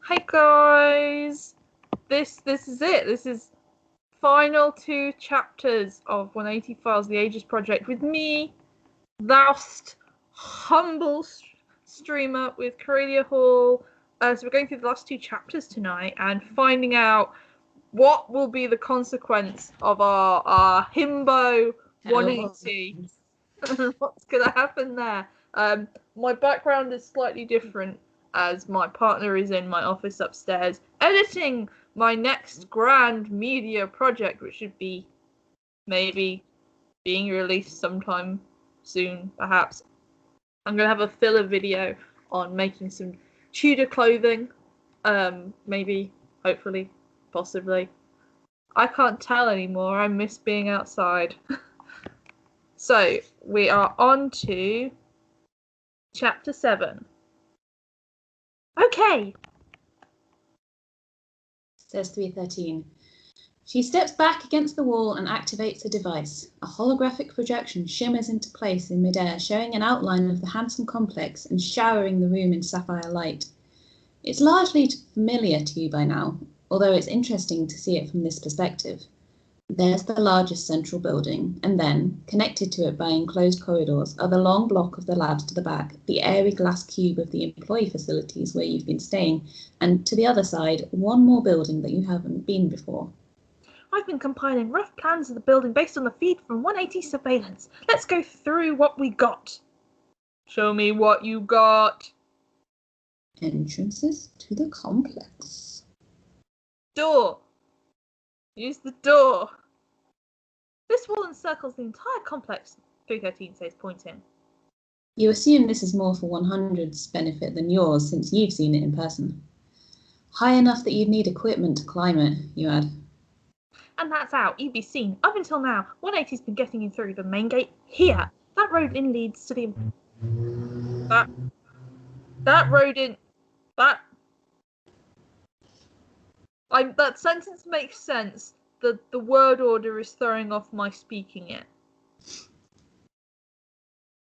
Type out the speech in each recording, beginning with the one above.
Hey guys, this is it. This is final 2 chapters of 180 Files, the Aegis project, with me, lost, humble streamer with Karelia Hall. So we're going through the last 2 chapters tonight and finding out what will be the consequence of our himbo 180. What's gonna happen there? My background is slightly different, as my partner is in my office upstairs editing my next grand media project, which should be maybe being released sometime soon, perhaps. I'm going to have a filler video on making some Tudor clothing, maybe, hopefully, possibly. I can't tell anymore. I miss being outside. So, we are on to Chapter 7. Okay. Says 313. She steps back against the wall and activates a device. A holographic projection shimmers into place in midair, showing an outline of the handsome complex and showering the room in sapphire light. It's largely familiar to you by now, although it's interesting to see it from this perspective. There's the largest central building, and then, connected to it by enclosed corridors, are the long block of the labs to the back, the airy glass cube of the employee facilities where you've been staying, and to the other side, one more building that you haven't been before. I've been compiling rough plans of the building based on the feed from 180 surveillance. Let's go through what we got. Show me what you got. Entrances to the complex. Door. Use the door. This wall encircles the entire complex, 313 says, pointing. You assume this is more for 100's benefit than yours, since you've seen it in person. High enough that you'd need equipment to climb it, you add. And that's out. You'd be seen. Up until now, 180's been getting in through the main gate here. That road in leads to the... That road in... That sentence makes sense. The word order is throwing off my speaking it.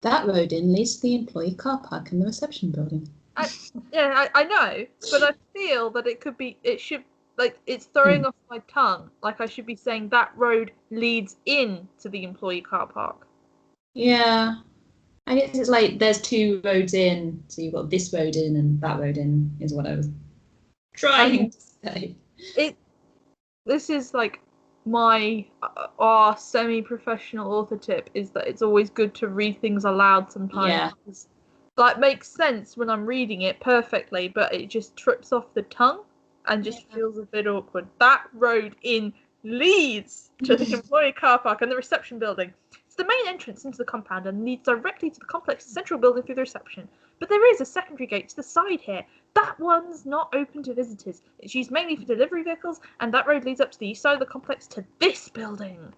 That road in leads to the employee car park and the reception building. I know, but I feel that it's throwing off my tongue. Like I should be saying that road leads in to the employee car park. Yeah. I guess it's like there's 2 roads in, so you've got this road in and that road in, is what I was trying to say. This is like our semi-professional author tip, is that it's always good to read things aloud sometimes. Yeah. That makes sense when I'm reading it perfectly, but it just trips off the tongue and just feels a bit awkward. That road in leads to the employee car park and the reception building. It's the main entrance into the compound and leads directly to the complex's central building through the reception. But there is a secondary gate to the side here. That one's not open to visitors. It's used mainly for delivery vehicles, and that road leads up to the east side of the complex to this building.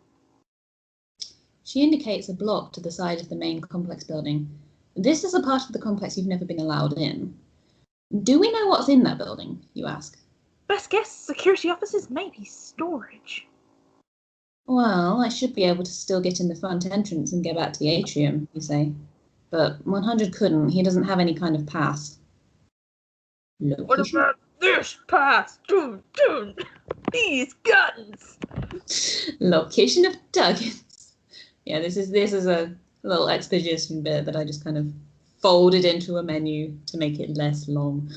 She indicates a block to the side of the main complex building. This is a part of the complex you've never been allowed in. Do we know what's in that building, you ask? Best guess, security offices, maybe storage. Well, I should be able to still get in the front entrance and get back to the atrium, you say. But 100 couldn't. He doesn't have any kind of pass. Location. What about this pass? Dude, these guns. Location of targets. Yeah, this is a little exposition bit that I just kind of folded into a menu to make it less long.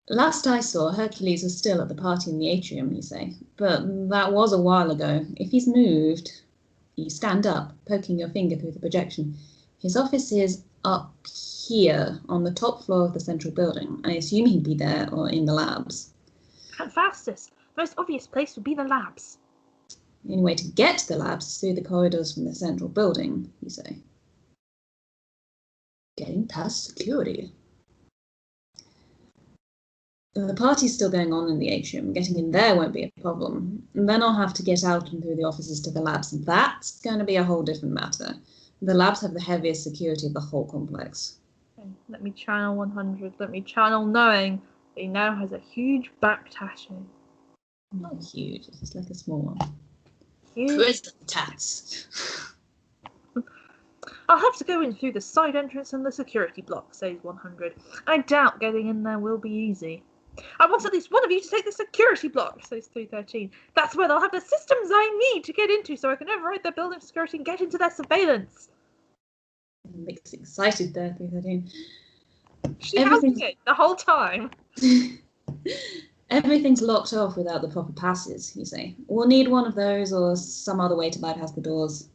Last I saw, Hercules was still at the party in the atrium, you say. But that was a while ago. If he's moved... You stand up, poking your finger through the projection. His office is up here, on the top floor of the central building. I assume he'd be there or in the labs. And fastest. Most obvious place would be the labs. The only way to get to the labs is through the corridors from the central building, you say. Getting past security. The party's still going on in the atrium. Getting in there won't be a problem. And then I'll have to get out and through the offices to the labs. That's going to be a whole different matter. The labs have the heaviest security of the whole complex. Okay, let me channel 100. Let me channel knowing that he now has a huge back tattoo. Not huge. It's just like a small one. Huge. Prison tats. I'll have to go in through the side entrance and the security block, says 100. I doubt getting in there will be easy. I want at least one of you to take the security block, says 313. That's where they'll have the systems I need to get into so I can override their building security and get into their surveillance. Looks excited there, 313. She has it the whole time. Everything's locked off without the proper passes, you say. We'll need one of those or some other way to bypass the doors.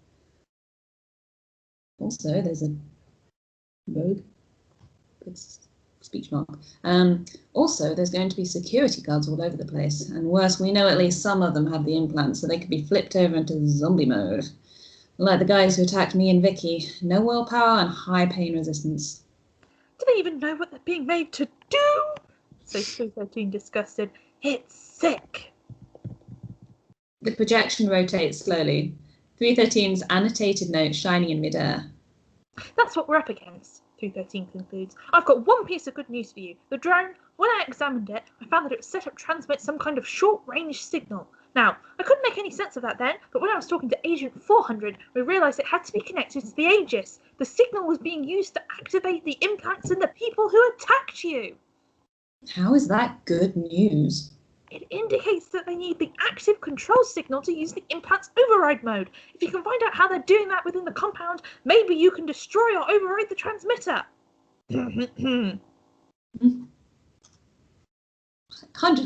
Also, there's a rogue. Good speech mark. Also, there's going to be security guards all over the place. And worse, we know at least some of them have the implants, so they could be flipped over into zombie mode. Like the guys who attacked me and Vicky. No willpower and high pain resistance. Do they even know what they're being made to do? Says 313, disgusted. It's sick. The projection rotates slowly. 313's annotated note shining in midair. That's what we're up against, 313 concludes. I've got one piece of good news for you. The drone, when I examined it, I found that it was set up to transmit some kind of short-range signal. Now, I couldn't make any sense of that then, but when I was talking to Agent 400, we realised it had to be connected to the Aegis. The signal was being used to activate the implants in the people who attacked you. How is that good news? It indicates that they need the active control signal to use the implant's override mode. If you can find out how they're doing that within the compound, maybe you can destroy or override the transmitter. 100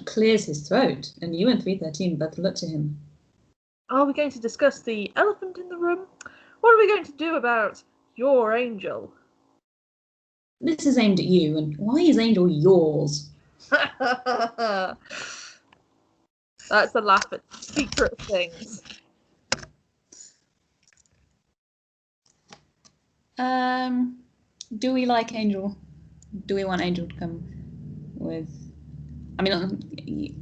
clears his throat, and you and 313 both look to him. Are we going to discuss the elephant in the room? What are we going to do about your angel? This is aimed at you, and why is Angel yours? That's a laugh at secret things. Do we like Angel? Do we want Angel to come with? I mean,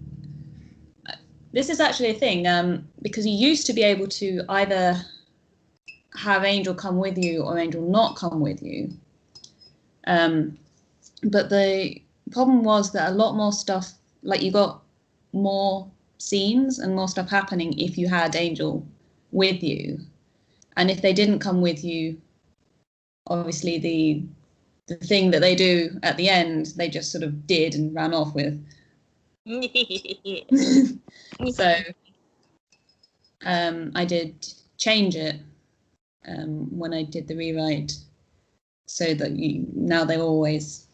this is actually a thing, because you used to be able to either have Angel come with you or Angel not come with you. But the problem was that a lot more stuff, like you got more scenes and more stuff happening if you had Angel with you. And if they didn't come with you, obviously the thing that they do at the end, they just sort of did and ran off with. So I did change it when I did the rewrite, so that now they're always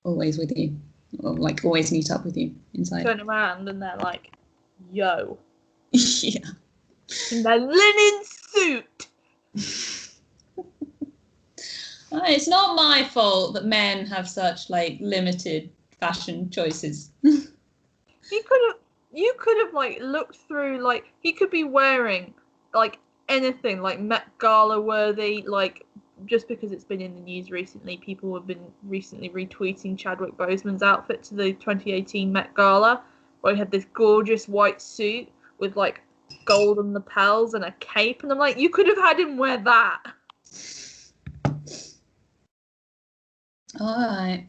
with you, or like always meet up with you inside. Turn around and they're like, yo. Yeah. In their linen suit. It's not my fault that men have such like limited fashion choices. You could have like looked through, like he could be wearing like anything like Met Gala worthy, like just because it's been in the news recently, people have been recently retweeting Chadwick Boseman's outfit to the 2018 Met Gala, where he had this gorgeous white suit with like golden lapels and a cape, and I'm like, you could have had him wear that. All right.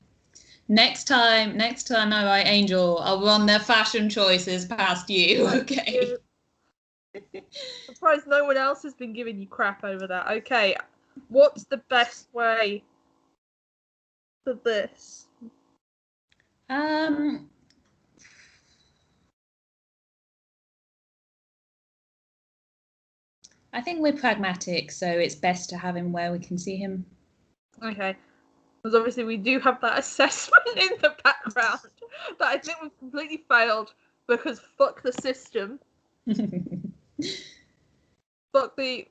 Next time I write Angel, I'll run their fashion choices past you, okay? Surprised no one else has been giving you crap over that. Okay, what's the best way for this? I think we're pragmatic, so it's best to have him where we can see him. Okay. Because obviously we do have that assessment in the background that I think we've completely failed because fuck the system. Fuck the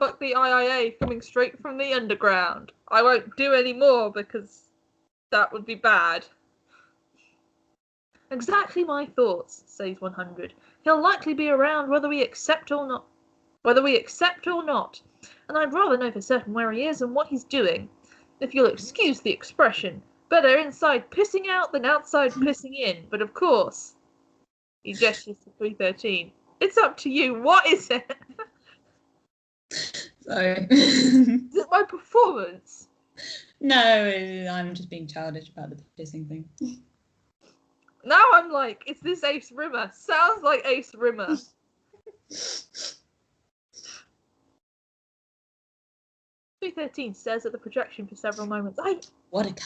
IIA coming straight from the underground. I won't do any more because that would be bad. Exactly my thoughts, says 100. He'll likely be around whether we accept or not. And I'd rather know for certain where he is and what he's doing. If you'll excuse the expression, better inside pissing out than outside pissing in. But of course, he gestures to 313. It's up to you. What is it? Sorry. Is it my performance? No, I'm just being childish about the pissing thing. Now I'm like, is this Ace Rimmer? Sounds like Ace Rimmer. 313 stares at the projection for several moments. What a guy.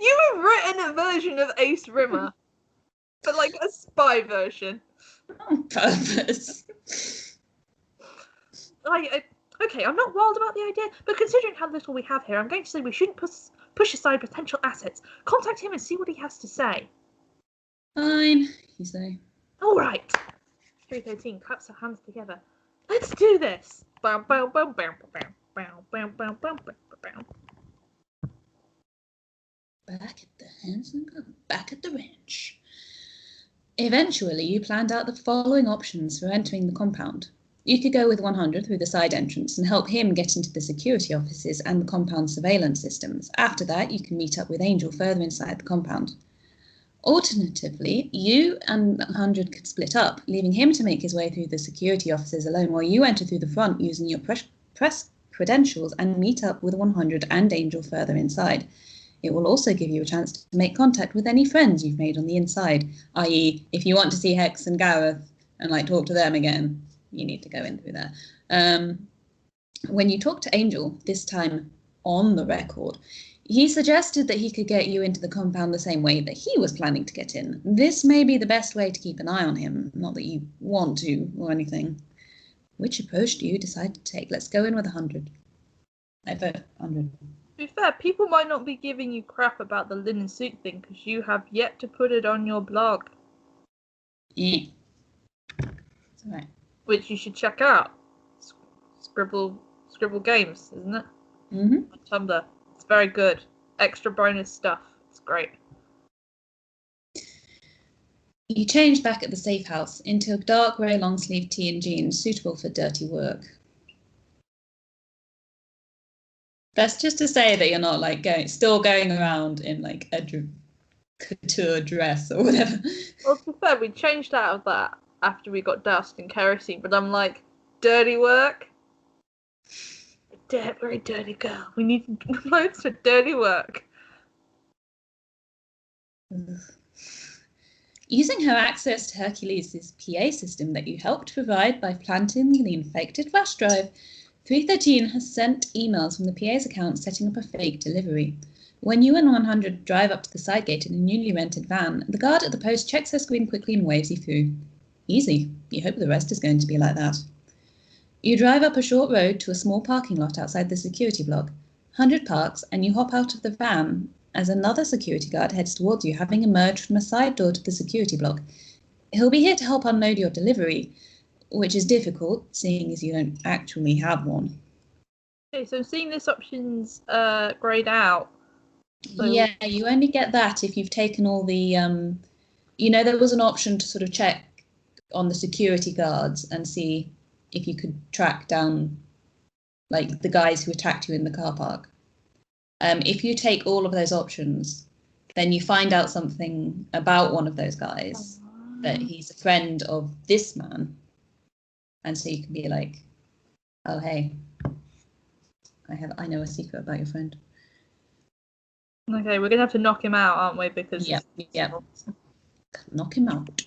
You have written a version of Ace Rimmer, but like a spy version. On purpose. Okay, I'm not wild about the idea, but considering how little we have here, I'm going to say we shouldn't push aside potential assets. Contact him and see what he has to say. Fine, you say. All right. 313 claps her hands together. Let's do this. Bow, bow, bow, bow, bow, bow, bow, bow, bow, bow, bow. Back at the Hanson Club, back at the ranch. Eventually, you planned out the following options for entering the compound. You could go with 100 through the side entrance and help him get into the security offices and the compound surveillance systems. After that, you can meet up with Angel further inside the compound. Alternatively, you and 100 could split up, leaving him to make his way through the security offices alone while you enter through the front using your press credentials and meet up with 100 and Angel further inside. It will also give you a chance to make contact with any friends you've made on the inside, i.e. if you want to see Hex and Gareth and talk to them again, you need to go in through there. When you talk to Angel, this time on the record, he suggested that he could get you into the compound the same way that he was planning to get in. This may be the best way to keep an eye on him, not that you want to or anything. Which approach do you decide to take? Let's go in with 100. I vote 100. To be fair, people might not be giving you crap about the linen suit thing because you have yet to put it on your blog. Yeah. It's alright. Which you should check out. Scribble Games, isn't it? Mm-hmm. On Tumblr. It's very good. Extra bonus stuff. It's great. You changed back at the safe house into a dark grey long-sleeve tee and jeans suitable for dirty work. That's just to say that you're not still going around in a couture dress or whatever. Well, to be fair, we changed out of that after we got doused in kerosene, but I'm like, dirty work? Very dirty girl. We need clothes for dirty work. Using her access to Hercules' PA system that you helped provide by planting the infected flash drive, 313 has sent emails from the PA's account setting up a fake delivery. When you and 100 drive up to the side gate in a newly rented van, the guard at the post checks her screen quickly and waves you through. Easy. You hope the rest is going to be like that. You drive up a short road to a small parking lot outside the security block. 100 parks, and you hop out of the van as another security guard heads towards you, having emerged from a side door to the security block. He'll be here to help unload your delivery, which is difficult, seeing as you don't actually have one. Okay, so seeing this option's greyed out. So... Yeah, you only get that if you've taken all the... there was an option to sort of check on the security guards and see if you could track down the guys who attacked you in the car park. If you take all of those options, then you find out something about one of those guys, that he's a friend of this man. And so you can be like, oh, hey, I know a secret about your friend. Okay, we're going to have to knock him out, aren't we? Because yeah. Knock him out.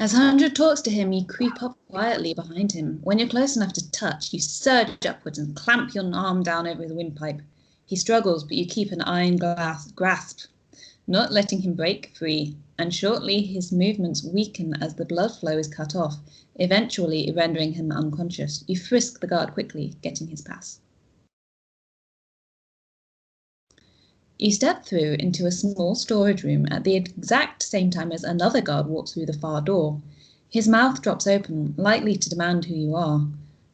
As 100 talks to him, you creep up quietly behind him. When you're close enough to touch, you surge upwards and clamp your arm down over his windpipe. He struggles, but you keep an iron grasp, not letting him break free, and shortly his movements weaken as the blood flow is cut off, eventually rendering him unconscious. You frisk the guard quickly, getting his pass. You step through into a small storage room at the exact same time as another guard walks through the far door. His mouth drops open, likely to demand who you are.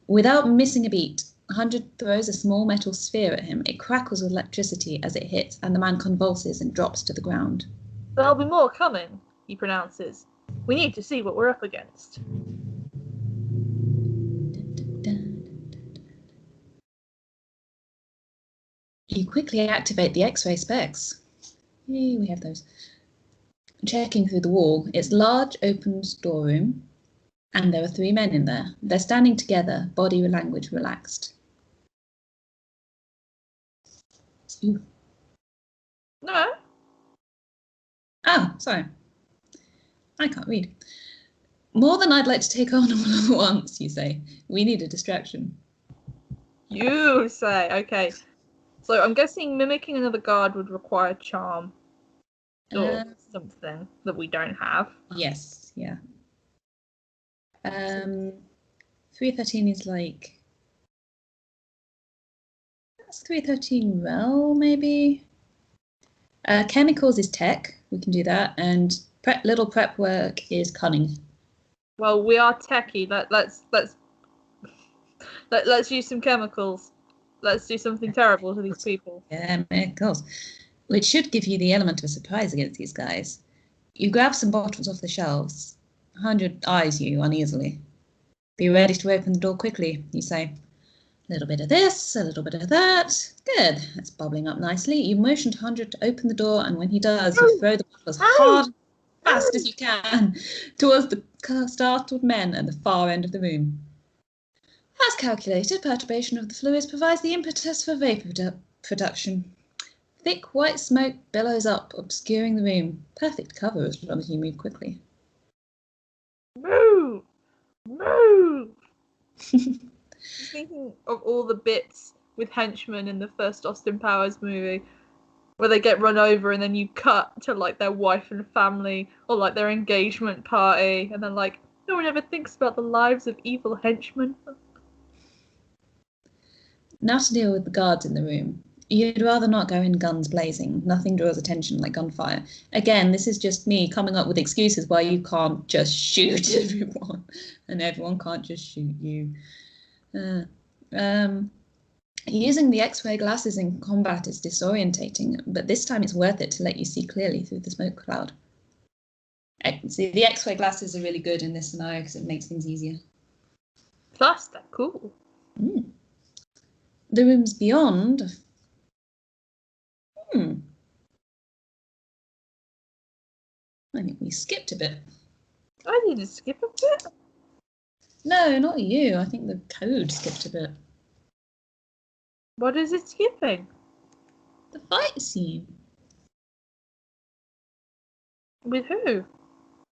Without missing a beat, 100 throws a small metal sphere at him. It crackles with electricity as it hits, and the man convulses and drops to the ground. There'll be more coming, he pronounces. We need to see what we're up against. You quickly activate the X-ray specs. Yay, we have those. Checking through the wall, it's a large open storeroom, and there are 3 men in there. They're standing together, body language relaxed. It's you. No. Oh, sorry. I can't read. More than I'd like to take on all at once, you say. We need a distraction. You say, okay. So I'm guessing mimicking another guard would require charm. Or something that we don't have. Yes, yeah. 313 is like... That's 313 well, maybe? Chemicals is tech. We can do that. And little prep work is cunning. Well, we are techie. Let's use some chemicals. Let's do something terrible to these people. Chemicals. Which should give you the element of a surprise against these guys. You grab some bottles off the shelves. 100 eyes you uneasily. Be ready to open the door quickly, you say. A little bit of this, a little bit of that. Good, that's bubbling up nicely. You motion to 100 to open the door, and when he does, you throw the bottle as hard and fast as you can towards the startled men at the far end of the room. As calculated, perturbation of the fluids provides the impetus for vapour production. Thick white smoke billows up, obscuring the room. Perfect cover as long as you move quickly. Move! Move! Just thinking of all the bits with henchmen in the first Austin Powers movie where they get run over and then you cut to like their wife and family or like their engagement party and then like no one ever thinks about the lives of evil henchmen. Now to deal with the guards in the room. You'd rather not go in guns blazing. Nothing draws attention like gunfire. Again, this is just me coming up with excuses why you can't just shoot everyone and everyone can't just shoot you. Using the X-ray glasses in combat is disorientating, but this time it's worth it to let you see clearly through the smoke cloud. See, the X-ray glasses are really good in this scenario because it makes things easier. Plus, they're cool. The rooms beyond... I think we skipped a bit. I need to skip a bit. No, not you. I think the code skipped a bit. What is it skipping? The fight scene. With who?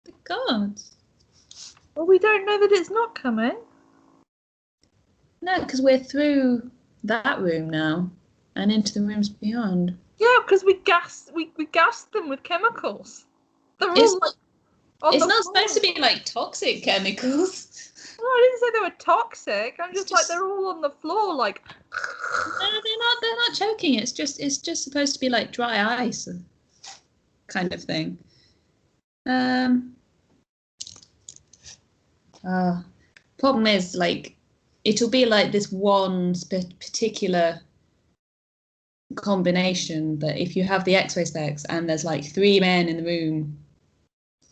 The guards. Well, we don't know that it's not coming. No, because we're through that room now and into the rooms beyond. Yeah, because we gassed them with chemicals. It's not supposed to be like toxic chemicals. Well, I didn't say they were toxic. I'm just like they're all on the floor, like. No, they're not choking. It's just supposed to be like dry ice, kind of thing. Problem is, like, it'll be like this one particular combination that if you have the X-ray specs and there's like 3 men in the room,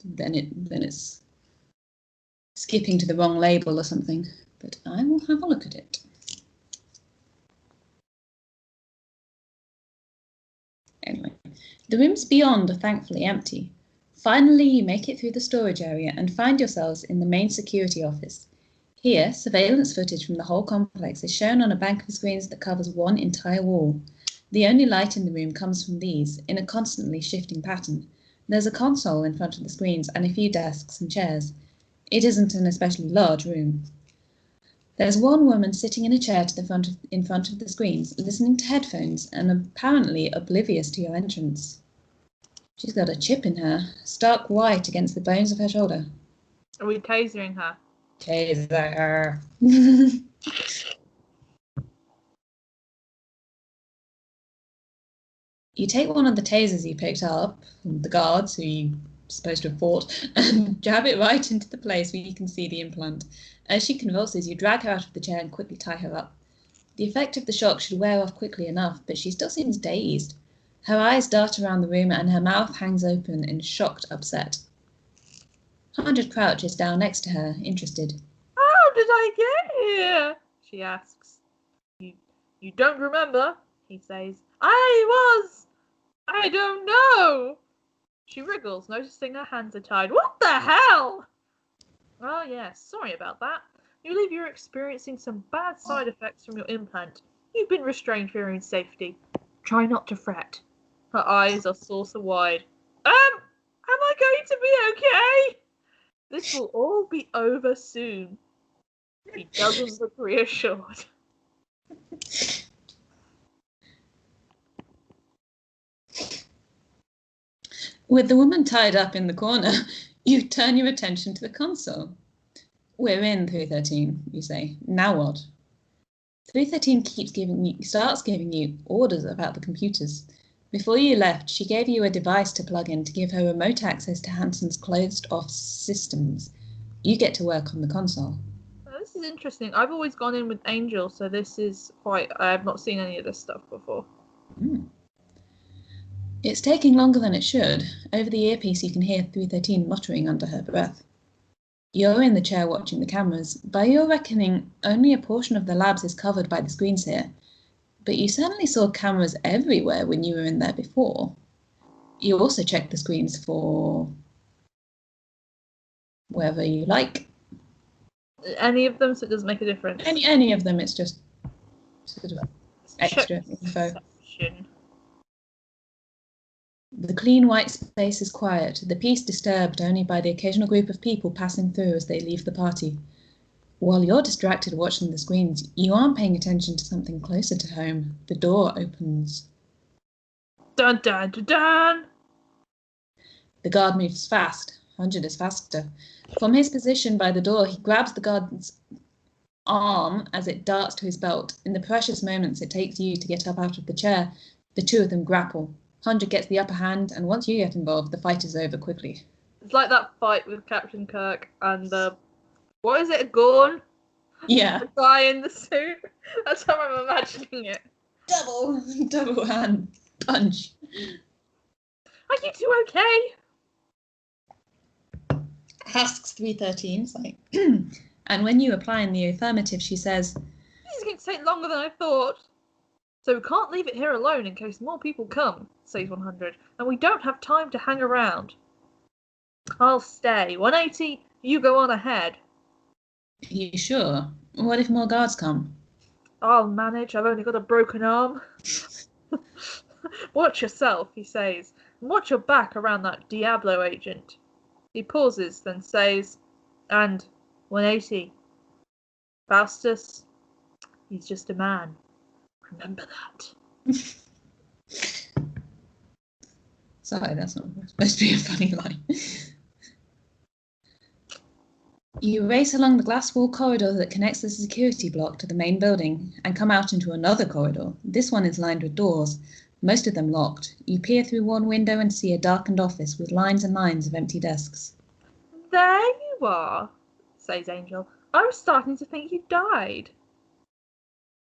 then it's skipping to the wrong label or something. But I will have a look at it. Anyway, the rooms beyond are thankfully empty. Finally, you make it through the storage area and find yourselves in the main security office. Here, surveillance footage from the whole complex is shown on a bank of screens that covers one entire wall. The only light in the room comes from these, in a constantly shifting pattern. There's a console in front of the screens and a few desks and chairs. It isn't an especially large room. There's one woman sitting in a chair in front of the screens, listening to headphones and apparently oblivious to your entrance. She's got a chip in her, stark white against the bones of her shoulder. Are we tasering her? Taser. You take one of the tasers you picked up from the guards who you're supposed to have fought and jab it right into the place where you can see the implant. As she convulses, you drag her out of the chair and quickly tie her up. The effect of the shock should wear off quickly enough, but she still seems dazed. Her eyes dart around the room and her mouth hangs open in shocked upset. 100 crouches down next to her, interested. How did I get here? She asks. You don't remember, he says. I don't know. She wriggles, noticing her hands are tied. What the hell? Oh, yes, sorry about that. You believe you're experiencing some bad side effects from your implant. You've been restrained for your own safety. Try not to fret. Her eyes are saucer wide. Am I going to be okay? This will all be over soon. He doesn't look reassured. With the woman tied up in the corner, you turn your attention to the console. We're in 313, you say. Now what? 313 starts giving you orders about the computers. Before you left, she gave you a device to plug in to give her remote access to Hansen's closed-off systems. You get to work on the console. Oh, this is interesting. I've always gone in with Angel, so this is quite... I have not seen any of this stuff before. It's taking longer than it should. Over the earpiece, you can hear 313 muttering under her breath. You're in the chair watching the cameras. By your reckoning, only a portion of the labs is covered by the screens here. But you certainly saw cameras everywhere when you were in there before. You also checked the screens for wherever you like. Any of them, so it doesn't make a difference? Any of them, it's just sort of extra info. Perception. The clean white space is quiet, the peace disturbed only by the occasional group of people passing through as they leave the party. While you're distracted watching the screens, you aren't paying attention to something closer to home. The door opens. Dun dun dun dun! The guard moves fast. 100 is faster. From his position by the door, he grabs the guard's arm as it darts to his belt. In the precious moments it takes you to get up out of the chair, the two of them grapple. 100 gets the upper hand, and once you get involved, the fight is over quickly. It's like that fight with Captain Kirk and what is it, a Gorn? Yeah. The guy in the suit. That's how I'm imagining it. Double hand punch. Are you two okay? Asks 313. Like, and when you reply in the affirmative, she says, This is going to take longer than I thought. So we can't leave it here alone in case more people come, says 100, and we don't have time to hang around. I'll stay. 180, you go on ahead. You sure? What if more guards come? I'll manage. I've only got a broken arm. Watch yourself, he says, and watch your back around that Diablo agent. He pauses, then says, and 180. Faustus, he's just a man. Remember that. Sorry, that's not supposed to be a funny line. You race along the glass wall corridor that connects the security block to the main building and come out into another corridor. This one is lined with doors, most of them locked. You peer through one window and see a darkened office with lines and lines of empty desks. There you are, says Angel. I was starting to think you died.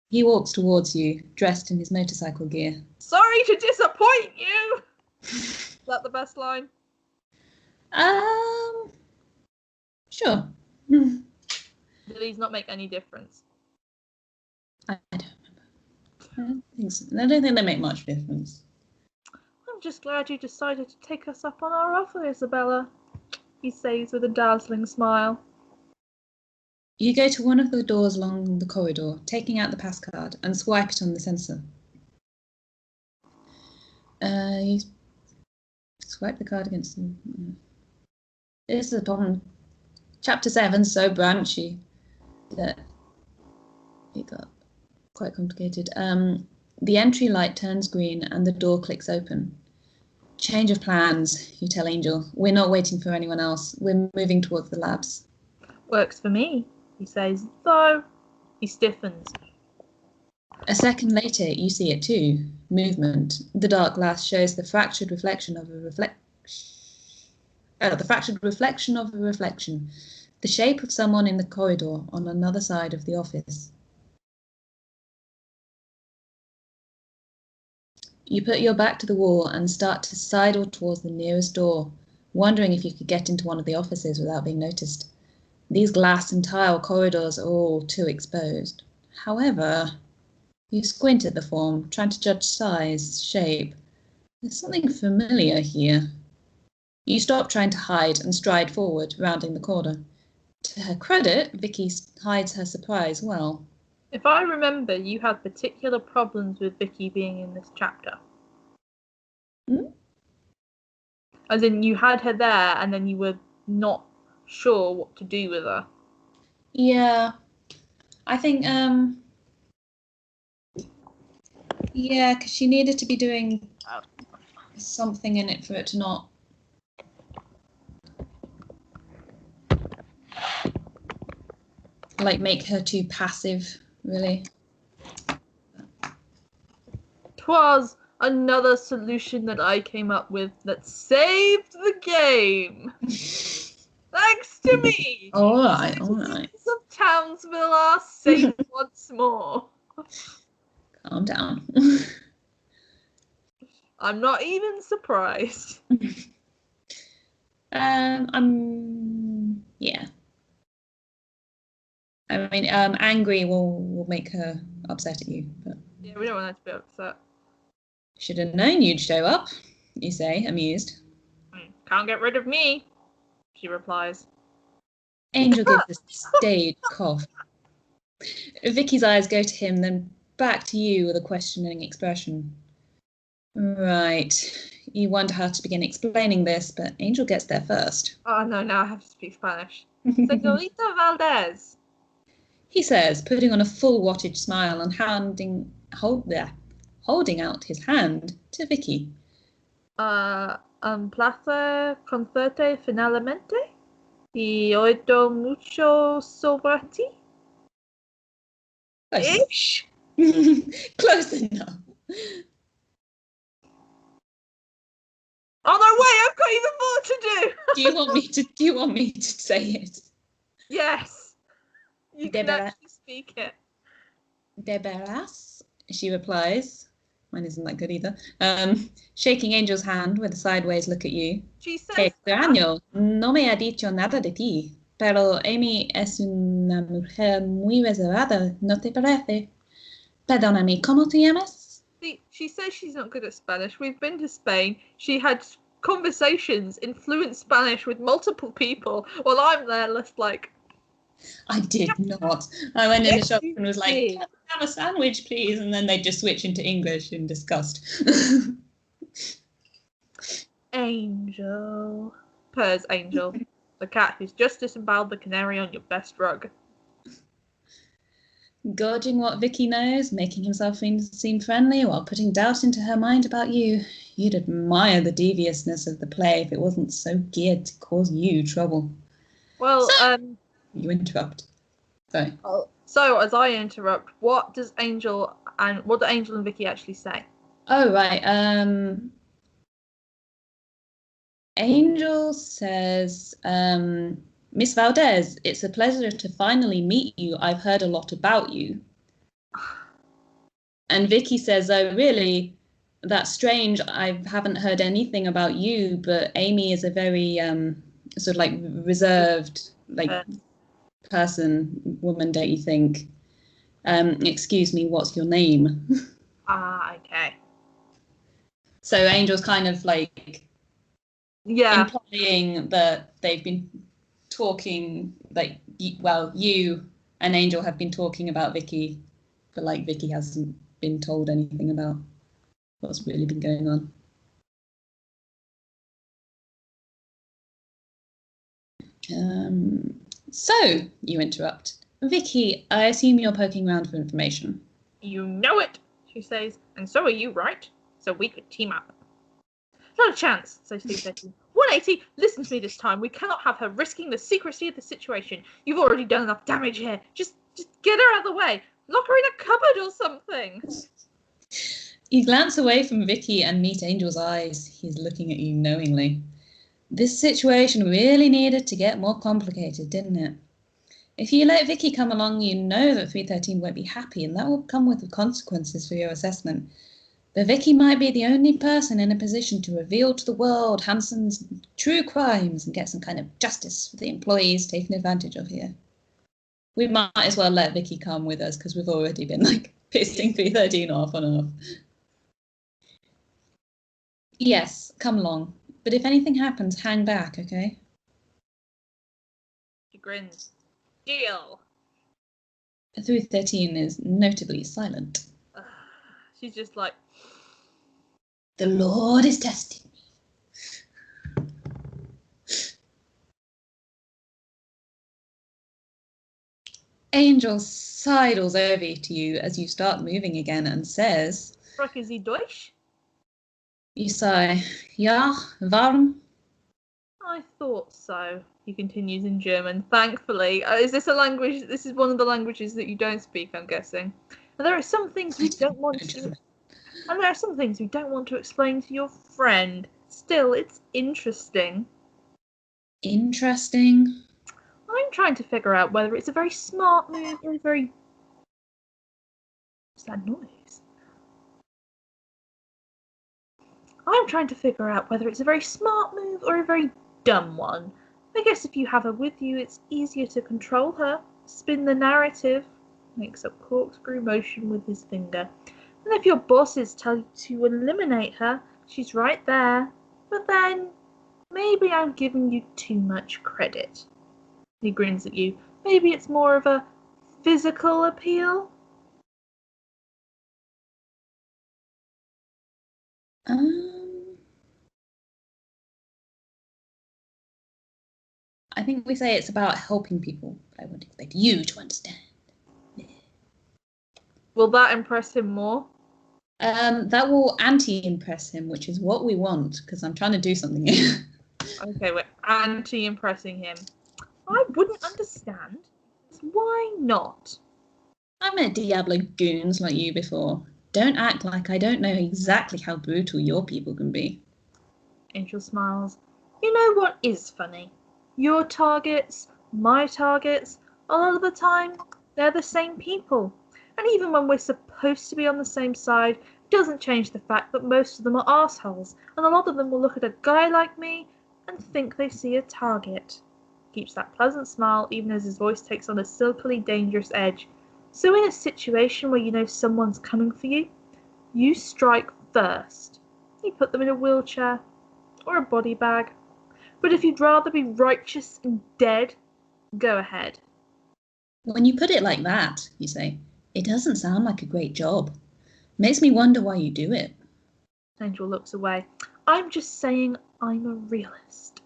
He walks towards you, dressed in his motorcycle gear. Sorry to disappoint you! Is that the best line? Sure. Do these not make any difference? I don't remember. I don't think they make much difference. I'm just glad you decided to take us up on our offer, Isabella, he says with a dazzling smile. You go to one of the doors along the corridor, taking out the pass card, and swipe it on the sensor. You swipe the card against them. This is the problem. Chapter 7's so branchy that it got quite complicated. The entry light turns green and the door clicks open. Change of plans, you tell Angel. We're not waiting for anyone else. We're moving towards the labs. Works for me, he says, though he stiffens. A second later, you see it too. Movement. The dark glass shows the fractured reflection of a reflection. The shape of someone in the corridor on another side of the office. You put your back to the wall and start to sidle towards the nearest door, wondering if you could get into one of the offices without being noticed. These glass and tile corridors are all too exposed. However, you squint at the form, trying to judge size, shape. There's something familiar here. You stop trying to hide and stride forward, rounding the corner. To her credit, Vicky hides her surprise well. If I remember, you had particular problems with Vicky being in this chapter. Hmm? As in, you had her there, and then you were not sure what to do with her. Yeah. I think, yeah, because she needed to be doing something in it for it to not... like, make her too passive, really. 'Twas another solution that I came up with that saved the game. Thanks to me. All right. Citizens of Townsville are safe once more. Calm down. I'm not even surprised. Yeah. I mean, angry will make her upset at you, but Yeah, we don't want her to be upset. should have known you'd show up, you say, amused. Can't get rid of me, she replies. Angel gives a staid cough. Vicky's eyes go to him, then back to you with a questioning expression. Right. You wonder how to begin explaining this, but Angel gets there first. Oh no, now I have to speak Spanish. Señorita Valdez. He says, putting on a full wattage smile and holding out his hand to Vicky. Un placer conocerte finalmente. Y oído mucho sobre ti. Close Close enough. Oh no, wait! I've got even more to do. Do you want me to say it? Yes. You can actually speak it. De veras, she replies. Mine isn't that good either. Shaking Angel's hand with a sideways look at you. She says, Qué extraño. No me ha dicho nada de ti. Pero Amy es una mujer muy reservada, ¿no te parece? Perdóname, ¿cómo te llamas? See, she says she's not good at Spanish. We've been to Spain. She had conversations in fluent Spanish with multiple people while I'm there just like... I did not. I went in the shop and was like, can I have a sandwich, please? And then they just switch into English in disgust. Angel. Purrs Angel, the cat who's just disemboweled the canary on your best rug. Gauging what Vicky knows, making himself seem friendly while putting doubt into her mind about you. You'd admire the deviousness of the play if it wasn't so geared to cause you trouble. Well, You interrupt. Sorry. So as I interrupt, what do Angel and Vicky actually say? Oh right. Angel says, Miss Valdez, it's a pleasure to finally meet you. I've heard a lot about you. And Vicky says, oh, really? That's strange. I haven't heard anything about you, but Amy is a very sort of like reserved woman, don't you think? Excuse me, what's your name? Okay. So Angel's kind of like implying that they've been talking, like, well, you and Angel have been talking about Vicky, but like Vicky hasn't been told anything about what's really been going on. So, you interrupt. Vicky, I assume you're poking around for information. You know it, she says, and so are you, right? So we could team up. Not a chance, says Steve 180, listen to me this time. We cannot have her risking the secrecy of the situation. You've already done enough damage here. Just get her out of the way. Lock her in a cupboard or something. You glance away from Vicky and meet Angel's eyes. He's looking at you knowingly. This situation really needed to get more complicated, didn't it? If you let Vicky come along, you know that 313 won't be happy, and that will come with consequences for your assessment. But Vicky might be the only person in a position to reveal to the world Hansen's true crimes and get some kind of justice for the employees taken advantage of here. We might as well let Vicky come with us because we've already been like pissing 313 off on and off. Yes, come along. But if anything happens, hang back, okay? She grins. Deal. 313 is notably silent. She's just like, the Lord is testing me. Angel sidles over to you as you start moving again and says, Sprechen Sie Deutsch? you say, ja, warum? I thought so, he continues in German, thankfully. Is this a language? This is one of the languages that you don't speak, I'm guessing. And there are some things we don't want to... And there are some things we don't want to explain to your friend. Still, it's interesting. Interesting? I'm trying to figure out whether it's a very smart move or a very... What's that noise? I'm trying to figure out whether it's a very smart move or a very dumb one. I guess if you have her with you, it's easier to control her, spin the narrative, makes a corkscrew motion with his finger. And if your bosses tell you to eliminate her, she's right there. But then, maybe I'm giving you too much credit. He grins at you. Maybe it's more of a physical appeal? I think we say it's about helping people. I wouldn't expect you to understand. Will that impress him more? That will anti-impress him, which is what we want, because I'm trying to do something here. Okay, we're anti-impressing him. I wouldn't understand. Why not? I've met Diablo goons like you before. Don't act like I don't know exactly how brutal your people can be. Angel smiles. You know what is funny? Your targets, my targets, a lot of the time, they're the same people. And even when we're supposed to be on the same side, it doesn't change the fact that most of them are arseholes, and a lot of them will look at a guy like me and think they see a target. Keeps that pleasant smile even as his voice takes on a silkily dangerous edge. So in a situation where you know someone's coming for you, you strike first. You put them in a wheelchair or a body bag. But if you'd rather be righteous and dead, go ahead. When you put it like that, you say, it doesn't sound like a great job. Makes me wonder why you do it. Angel looks away. I'm just saying I'm a realist.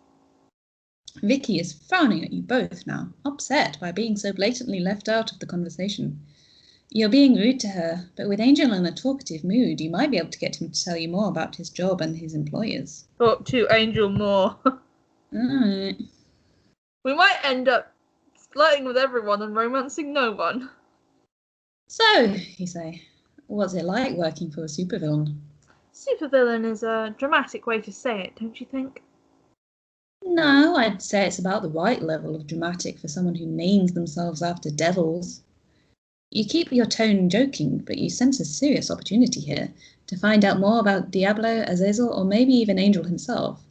Vicky is frowning at you both now, upset by being so blatantly left out of the conversation. You're being rude to her, but with Angel in a talkative mood, you might be able to get him to tell you more about his job and his employers. Talk to Angel more. Alright. We might end up flirting with everyone and romancing no one. So, you say, what's it like working for a supervillain? Supervillain is a dramatic way to say it, don't you think? No, I'd say it's about the right level of dramatic for someone who names themselves after devils. You keep your tone joking, but you sense a serious opportunity here to find out more about Diablo, Azazel, or maybe even Angel himself.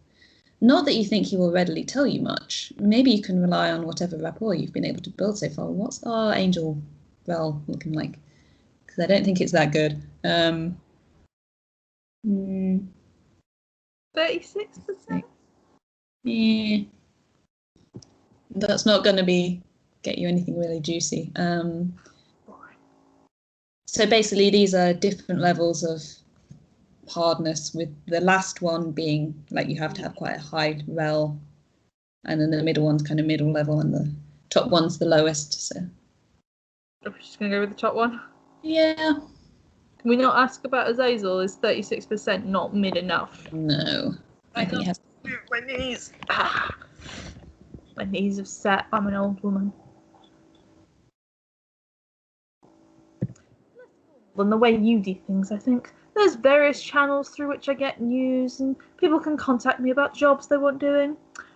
Not that you think he will readily tell you much. Maybe you can rely on whatever rapport you've been able to build so far. What's our Angel rel looking like? Because I don't think it's that good. 36%? Yeah. That's not going to get you anything really juicy. So basically these are different levels of hardness, with the last one being like you have to have quite a high rel, and then the middle one's kind of middle level, and the top one's the lowest. So Are we just going to go with the top one? yeah. Can we not ask about Azazel? Is 36% not mid enough? No. I think it has. My knees. My knees have set. I'm an old woman. Than the way you do things, I think. There's various channels through which I get news, and people can contact me about jobs they want doing.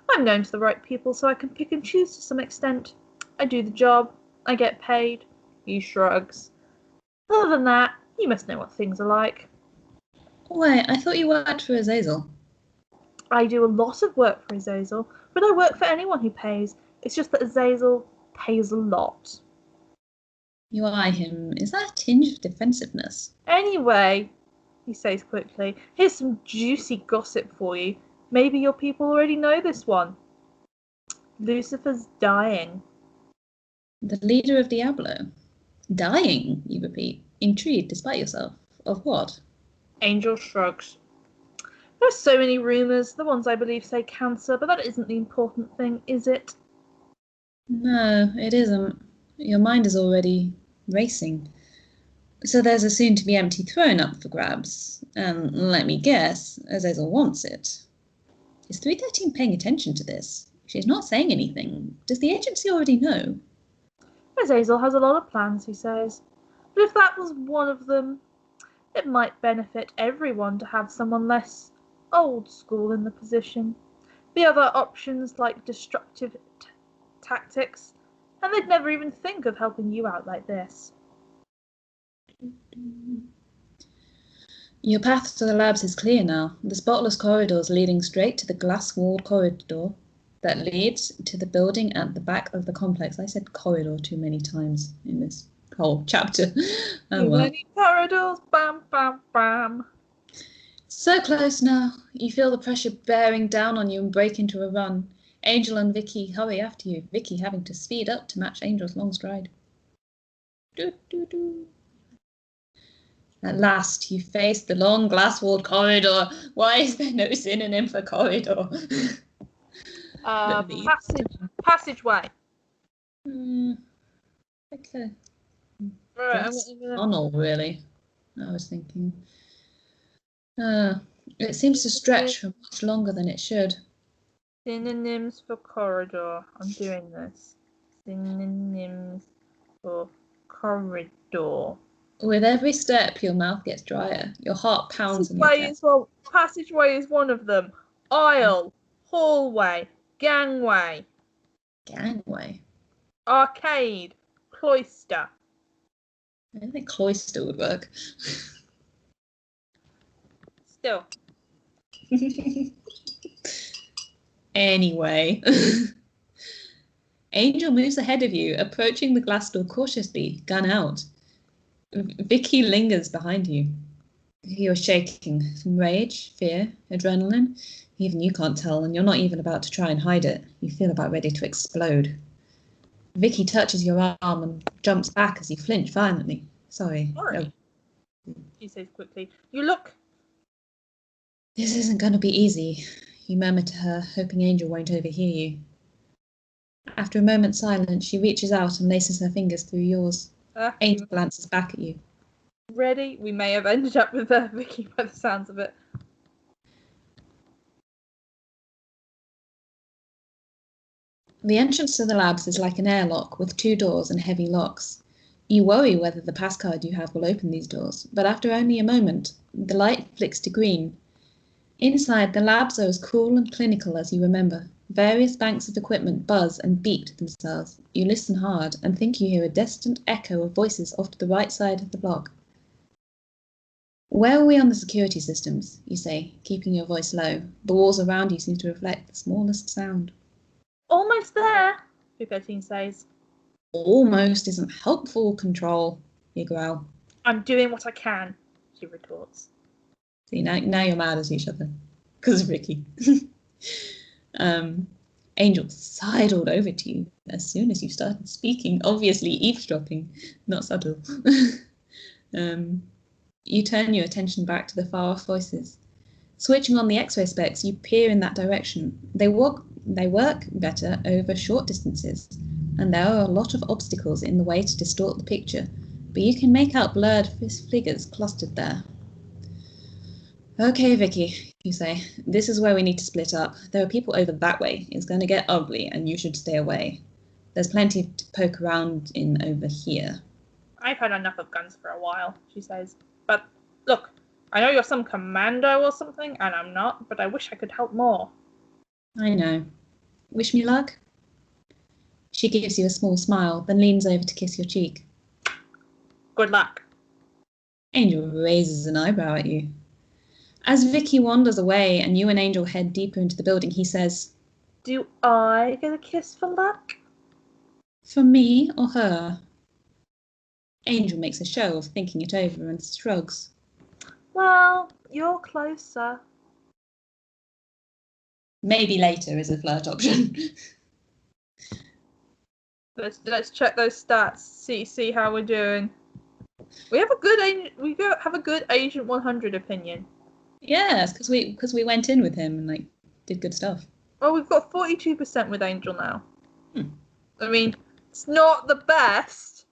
I'm known to the right people, so I can pick and choose to some extent. I do the job, I get paid. He shrugs. Other than that, you must know what things are like. Wait, I thought you worked for Azazel. I do a lot of work for Azazel, but I work for anyone who pays. It's just that Azazel pays a lot. You eye him. Is that a tinge of defensiveness? Anyway, he says quickly, here's some juicy gossip for you. Maybe your people already know this one. Lucifer's dying. The leader of Diablo. Dying, you repeat, intrigued despite yourself. Of what? Angel shrugs. There are so many rumours. The ones I believe say cancer, but that isn't the important thing, is it? No, it isn't. Your mind is already racing. So there's a soon-to-be empty throne up for grabs. And let me guess, Azazel wants it. Is 313 paying attention to this? She's not saying anything. Does the agency already know? Azazel has a lot of plans, he says. But if that was one of them, it might benefit everyone to have someone less old school in the position. The other options like destructive tactics, and they'd never even think of helping you out like this. Your path to the labs is clear now. The spotless corridors leading straight to the glass-walled corridor that leads to the building at the back of the complex. I said corridor too many times in this whole chapter. Too many corridors, bam, bam, bam. So close now. You feel the pressure bearing down on you and break into a run. Angel and Vicky hurry after you, Vicky having to speed up to match Angel's long stride. Doo-doo-doo. At last, you face the long glass-walled corridor. Why is there no synonym for corridor? Passageway. Okay. Right, Tunnel, really. I was thinking. It seems to stretch for much longer than it should. Synonyms for corridor. I'm doing this. Synonyms for corridor. With every step, your mouth gets drier. Your heart pounds in your chest. Passageway is one of them. Aisle, hallway, gangway. Gangway? Arcade, cloister. I don't think cloister would work. Still. Anyway. Angel moves ahead of you, approaching the glass door cautiously, gun out. Vicky lingers behind you. You're shaking from rage, fear, adrenaline. Even you can't tell, and you're not even about to try and hide it. You feel about ready to explode. Vicky touches your arm and jumps back as you flinch violently. Sorry. She says quickly. You look. This isn't going to be easy, you murmur to her, hoping Angel won't overhear you. After a moment's silence, she reaches out and laces her fingers through yours. Angel glances back at you. Ready? We may have ended up with Vicky by the sounds of it. The entrance to the labs is like an airlock with 2 doors and heavy locks. You worry whether the passcard you have will open these doors, but after only a moment, the light flicks to green. Inside, the labs are as cool and clinical as you remember. Various banks of equipment buzz and beep themselves. You listen hard and think you hear a distant echo of voices off to the right side of the block. Where are we on the security systems? You say, keeping your voice low. The walls around you seem to reflect the smallest sound. Almost there, 313 says. Almost isn't helpful, Control, you growl. I'm doing what I can, she retorts. See, now you're mad at each other. Because of Ricky. Angel sidled over to you as soon as you started speaking, obviously eavesdropping, not subtle. You turn your attention back to the far-off voices. Switching on the X-ray specs, you peer in that direction. They work better over short distances, and there are a lot of obstacles in the way to distort the picture, but you can make out blurred figures clustered there. Okay, Vicky, you say, this is where we need to split up. There are people over that way. It's going to get ugly, and you should stay away. There's plenty to poke around in over here. I've had enough of guns for a while, she says. But look, I know you're some commando or something, and I'm not, but I wish I could help more. I know. Wish me luck? She gives you a small smile, then leans over to kiss your cheek. Good luck. Angel raises an eyebrow at you. As Vicky wanders away and you and Angel head deeper into the building, he says, Do I get a kiss for luck? For me or her? Angel makes a show of thinking it over and shrugs. Well, you're closer. Maybe later is a flirt option. Let's check those stats. See how we're doing. We have a good Agent 100 opinion. Yes, because we went in with him and did good stuff. Well, we've got 42% with Angel now. I mean, It's not the best.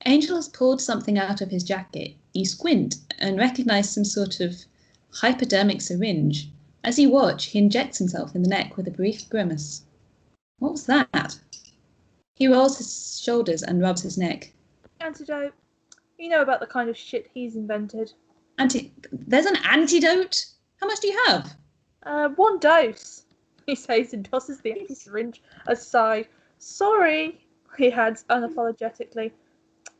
Angel has pulled something out of his jacket. You squint and recognise some sort of hypodermic syringe. As you watch, he injects himself in the neck with a brief grimace. What was that? He rolls his shoulders and rubs his neck. Antidote. You know about the kind of shit he's invented. There's an antidote? How much do you have? 1 dose, he says and tosses the empty syringe aside. Sorry, he adds unapologetically.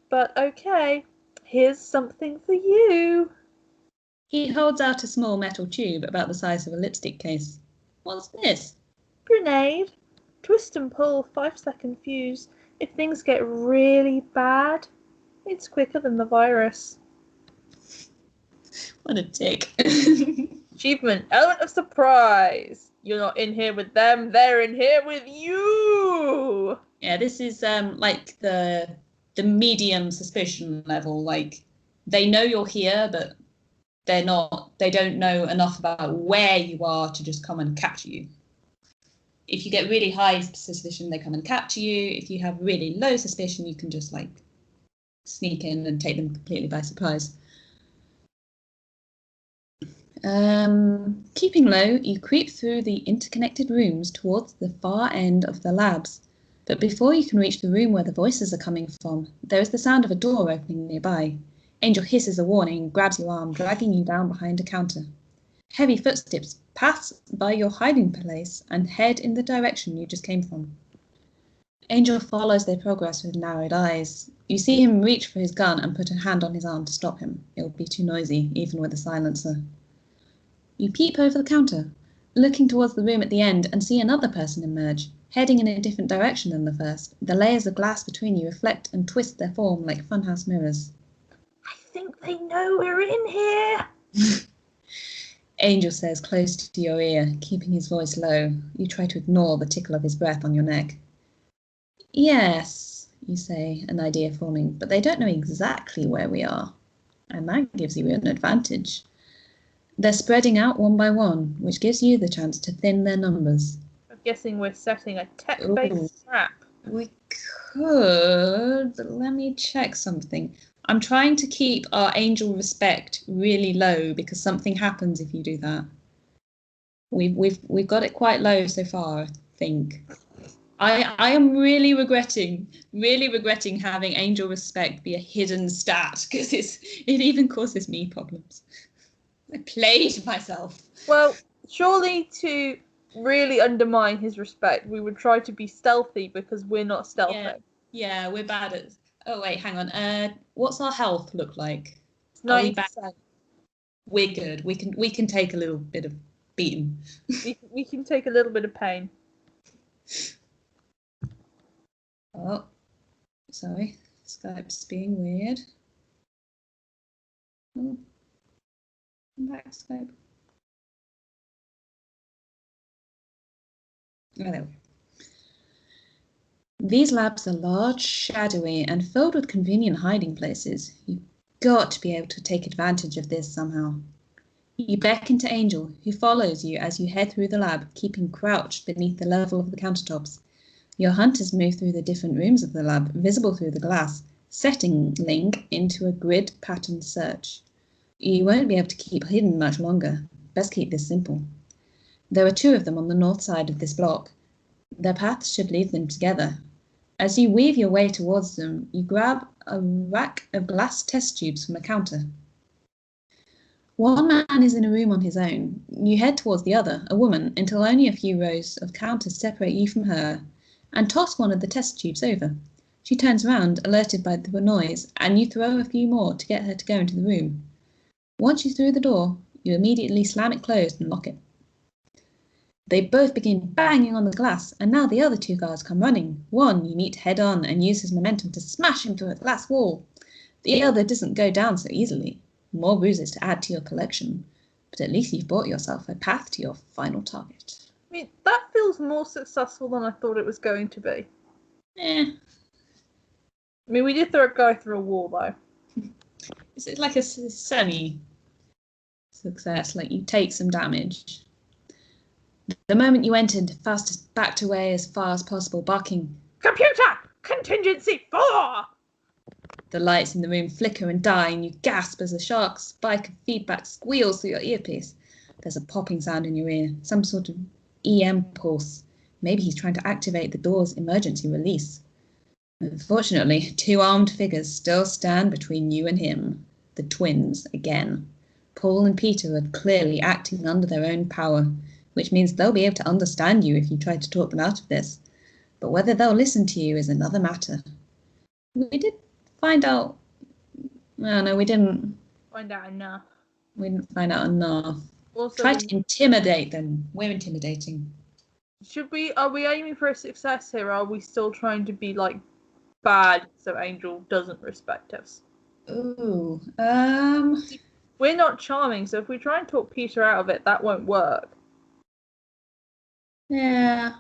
But okay, here's something for you. He holds out a small metal tube about the size of a lipstick case. What's this? Grenade. Twist and pull, 5-second fuse. If things get really bad, it's quicker than the virus. What a dick. Achievement, element of surprise. You're not in here with them, they're in here with you. Yeah, this is like the medium suspicion level. Like, they know you're here, but they don't know enough about where you are to just come and capture you. If you get really high suspicion, they come and capture you. If you have really low suspicion, you can just like sneak in and take them completely by surprise. Keeping low, you creep through the interconnected rooms towards the far end of the labs. But before you can reach the room where the voices are coming from, there is the sound of a door opening nearby. Angel hisses a warning and grabs your arm, dragging you down behind a counter. Heavy footsteps pass by your hiding place and head in the direction you just came from. Angel follows their progress with narrowed eyes. You see him reach for his gun and put a hand on his arm to stop him. It would be too noisy, even with a silencer. You peep over the counter, looking towards the room at the end, and see another person emerge, heading in a different direction than the first. The layers of glass between you reflect and twist their form like funhouse mirrors. I think they know we're in here. Angel says close to your ear, keeping his voice low. You try to ignore the tickle of his breath on your neck. Yes, you say, an idea forming, but they don't know exactly where we are. And that gives you an advantage. They're spreading out one by one, which gives you the chance to thin their numbers. I'm guessing we're setting a tech-based trap. We could. Let me check something. I'm trying to keep our angel respect really low because something happens if you do that. We've got it quite low so far, I think. I am really regretting having angel respect be a hidden stat because it even causes me problems. I played myself. Well, surely to really undermine his respect, we would try to be stealthy because we're not stealthy. Yeah, we're bad at. Oh wait, hang on. What's our health look like? It's 90%. We're good. We can take a little bit of beating. we can take a little bit of pain. Oh, sorry. Skype's being weird. Oh. Come back, Skype. Oh, there we go. These labs are large, shadowy, and filled with convenient hiding places. You've got to be able to take advantage of this somehow. You beckon to Angel, who follows you as you head through the lab, keeping crouched beneath the level of the countertops. Your hunters move through the different rooms of the lab, visible through the glass, setting Link into a grid pattern search. You won't be able to keep hidden much longer. Best keep this simple. There are 2 of them on the north side of this block. Their paths should lead them together. As you weave your way towards them, you grab a rack of glass test tubes from a counter. One man is in a room on his own. You head towards the other, a woman, until only a few rows of counters separate you from her, and toss one of the test tubes over. She turns round, alerted by the noise, and you throw a few more to get her to go into the room. Once you're through the door, you immediately slam it closed and lock it. They both begin banging on the glass, and now the other 2 guards come running. One you meet head on and use his momentum to smash him through a glass wall. The other doesn't go down so easily. More bruises to add to your collection, but at least you've bought yourself a path to your final target. I mean, that feels more successful than I thought it was going to be. I mean, we did throw a guy through a wall, though. It's like a semi-success, like you take some damage. The moment you entered, Faust backed away as far as possible, barking, "Computer! Contingency 4!" The lights in the room flicker and die, and you gasp as a sharp spike of feedback squeals through your earpiece. There's a popping sound in your ear, some sort of EM pulse. Maybe he's trying to activate the door's emergency release. Unfortunately, two armed figures still stand between you and him. The twins, again. Paul and Peter are clearly acting under their own power, which means they'll be able to understand you if you try to talk them out of this. But whether they'll listen to you is another matter. We did find out... No, we didn't. Find out enough. We didn't find out enough. Also, Try to intimidate them. We're intimidating. are we aiming for a success here, or are we still trying to be, like, bad so Angel doesn't respect us? Ooh, We're not charming, so if we try and talk Peter out of it, that won't work. Yeah.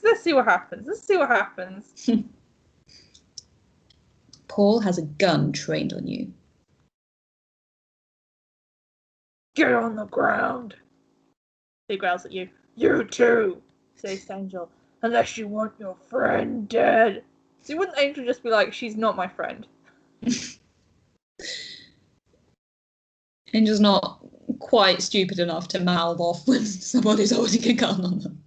Let's see what happens. Paul has a gun trained on you. Get on the ground. He growls at you. You too, says Angel. Unless you want your friend dead. See, wouldn't Angel just be like, she's not my friend? Angel's not quite stupid enough to mouth off when somebody's holding a gun on them.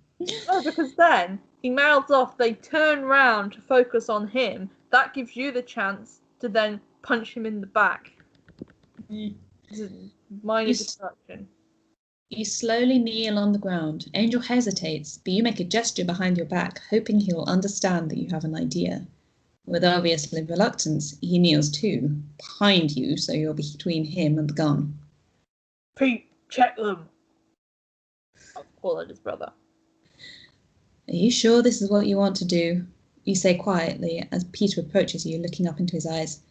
No, because then he mouths off, they turn round to focus on him. That gives you the chance to then punch him in the back. Minor distraction. You slowly kneel on the ground. Angel hesitates, but you make a gesture behind your back, hoping he'll understand that you have an idea. With obvious reluctance, he kneels too, behind you, so you're between him and the gun. Pete, check them. I'll call it his brother. Are you sure this is what you want to do? You say quietly as Peter approaches you, looking up into his eyes.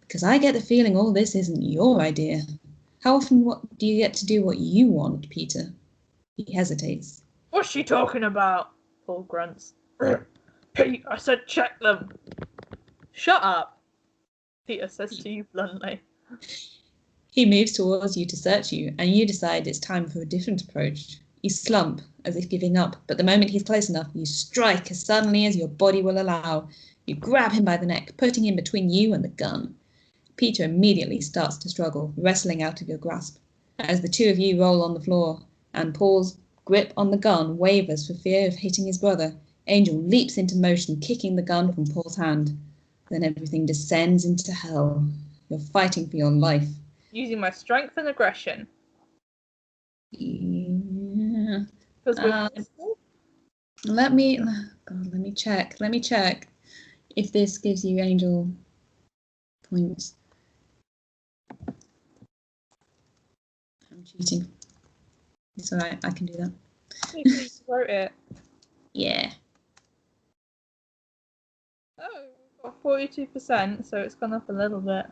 Because I get the feeling all this isn't your idea. How often do you get to do what you want, Peter? He hesitates. What's she talking about? Paul grunts. Pete, I said check them. Shut up, Peter says to you bluntly. He moves towards you to search you, and you decide it's time for a different approach. You slump, as if giving up, but the moment he's close enough, you strike as suddenly as your body will allow. You grab him by the neck, putting him between you and the gun. Peter immediately starts to struggle, wrestling out of your grasp. As the two of you roll on the floor, and Paul's grip on the gun wavers for fear of hitting his brother, Angel leaps into motion, kicking the gun from Paul's hand. Then everything descends into hell. You're fighting for your life. Using my strength and aggression. Yeah. Let me check. Let me check if this gives you Angel points. I'm cheating. It's alright, I can do that. You wrote it. Yeah. Oh, we've got 42%, so it's gone up a little bit.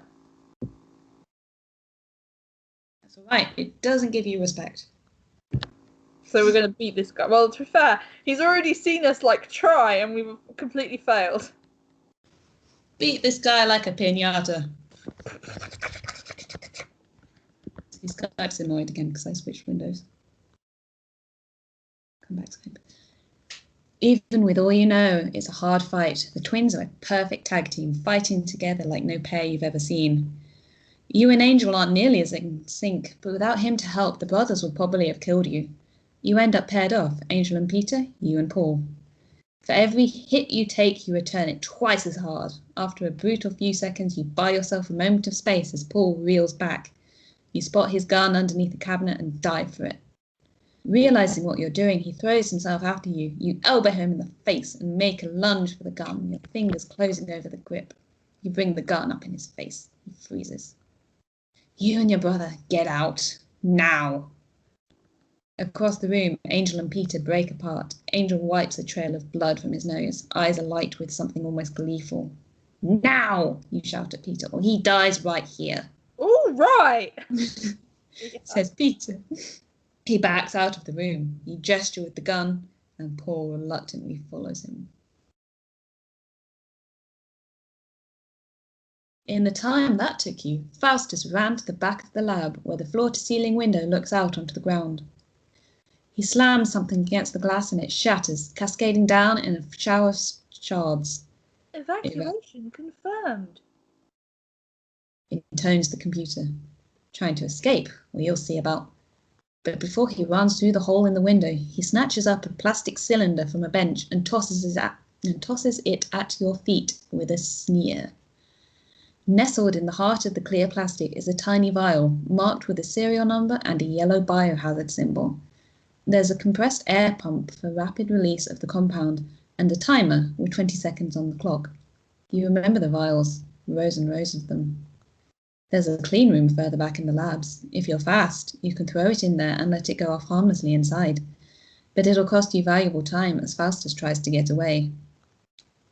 That's alright. It doesn't give you respect. So we're going to beat this guy. Well, to be fair, he's already seen us, like, try, and we've completely failed. Beat this guy like a piñata. Skype's annoyed again because I switched windows. Come back, Skype. Even with all you know, it's a hard fight. The twins are a perfect tag team, fighting together like no pair you've ever seen. You and Angel aren't nearly as in sync, but without him to help, the brothers would probably have killed you. You end up paired off, Angel and Peter, you and Paul. For every hit you take, you return it twice as hard. After a brutal few seconds, you buy yourself a moment of space as Paul reels back. You spot his gun underneath the cabinet and dive for it. Realizing what you're doing, he throws himself after you. You elbow him in the face and make a lunge for the gun, your fingers closing over the grip. You bring the gun up in his face. He freezes. You and your brother, get out. Now. Across the room, Angel and Peter break apart. Angel wipes a trail of blood from his nose, eyes alight with something almost gleeful. Now, you shout at Peter, or he dies right here. All right, says Peter. He backs out of the room. You gesture with the gun, and Paul reluctantly follows him. In the time that took you, Faustus ran to the back of the lab where the floor-to-ceiling window looks out onto the ground. He slams something against the glass and it shatters, cascading down in a shower of shards. Evacuation confirmed. Intones the computer. Trying to escape, well, you'll see about. But before he runs through the hole in the window, he snatches up a plastic cylinder from a bench and tosses it at your feet with a sneer. Nestled in the heart of the clear plastic is a tiny vial marked with a serial number and a yellow biohazard symbol. There's a compressed air pump for rapid release of the compound and a timer with 20 seconds on the clock. You remember the vials, rows and rows of them. There's a clean room further back in the labs. If you're fast, you can throw it in there and let it go off harmlessly inside. But it'll cost you valuable time as Faustus tries to get away.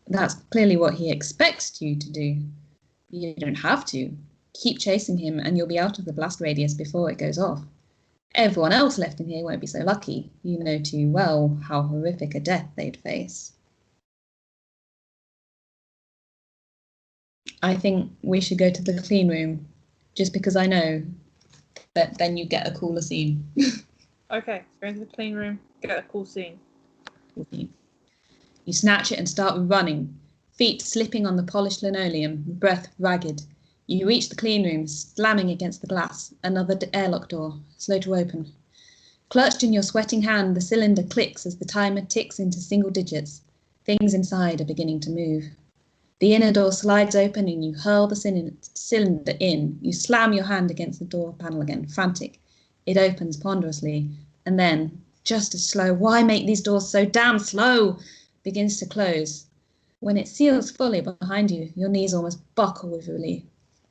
That's clearly what he expects you to do. You don't have to. Keep chasing him and you'll be out of the blast radius before it goes off. Everyone else left in here won't be so lucky. You know too well how horrific a death they'd face. I think we should go to the clean room, just because I know that then you get a cooler scene. Okay, go into the clean room, get a cool scene. You snatch it and start running, feet slipping on the polished linoleum, breath ragged. You reach the clean room, slamming against the glass, another airlock door, slow to open. Clutched in your sweating hand, the cylinder clicks as the timer ticks into single digits. Things inside are beginning to move. The inner door slides open and you hurl the cylinder in. You slam your hand against the door panel again, frantic. It opens ponderously, and then, just as slow, why make these doors so damn slow, begins to close. When it seals fully behind you, your knees almost buckle with relief.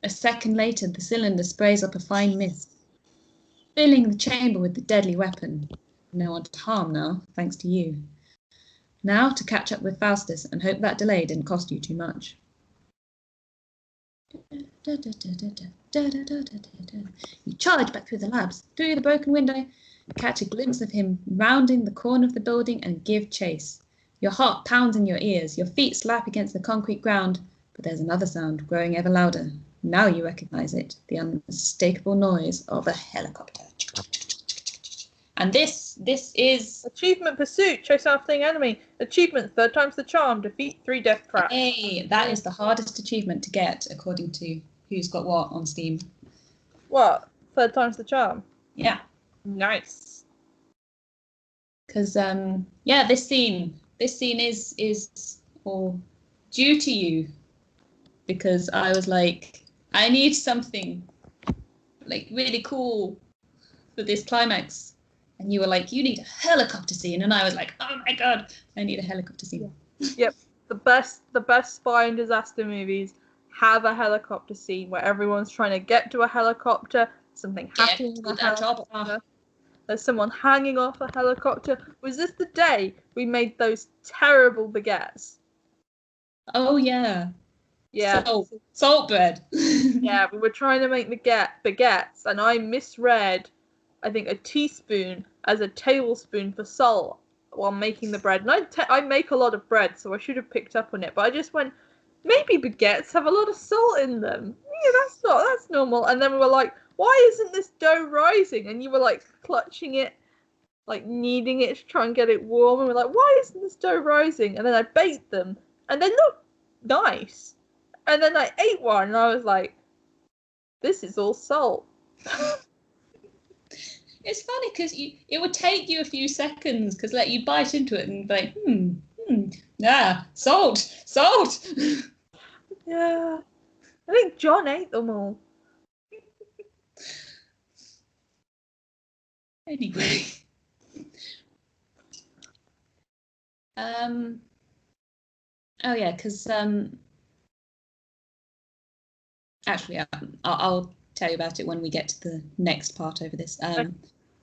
A second later, the cylinder sprays up a fine mist, filling the chamber with the deadly weapon. No one to harm now, thanks to you. Now to catch up with Faustus and hope that delay didn't cost you too much. You charge back through the labs, through the broken window, catch a glimpse of him rounding the corner of the building and give chase. Your heart pounds in your ears, your feet slap against the concrete ground, but there's another sound growing ever louder. Now you recognise it, the unmistakable noise of a helicopter. And this is... Achievement Pursuit, chase after the enemy. Achievement, 3rd time's the charm, defeat 3 death traps. Hey, that is the hardest achievement to get, according to who's got what on Steam. What? 3rd time's the charm? Yeah. Nice. Because, yeah, this scene is all due to you. Because I was like, I need something, like, really cool for this climax. And you were like, you need a helicopter scene. And I was like, oh my God, I need a helicopter scene. Yep. The best spy and disaster movies have a helicopter scene where everyone's trying to get to a helicopter, something happening in a helicopter. There's someone hanging off a helicopter. Was this the day we made those terrible baguettes? Oh, yeah. Yeah. Salt bread. Yeah, we were trying to make baguettes, and I misread, I think, a teaspoon as a tablespoon for salt while making the bread. And I make a lot of bread, so I should have picked up on it. But I just went, maybe baguettes have a lot of salt in them. Yeah, that's normal. And then we were like, why isn't this dough rising? And you were like clutching it, like kneading it to try and get it warm. And we're like, why isn't this dough rising? And then I baked them, and they looked nice. And then I ate one, and I was like, this is all salt. It's funny because it would take you a few seconds because like you bite into it and be like, salt. Yeah, I think John ate them all. Anyway, oh yeah, because actually, I'll tell you about it when we get to the next part over this.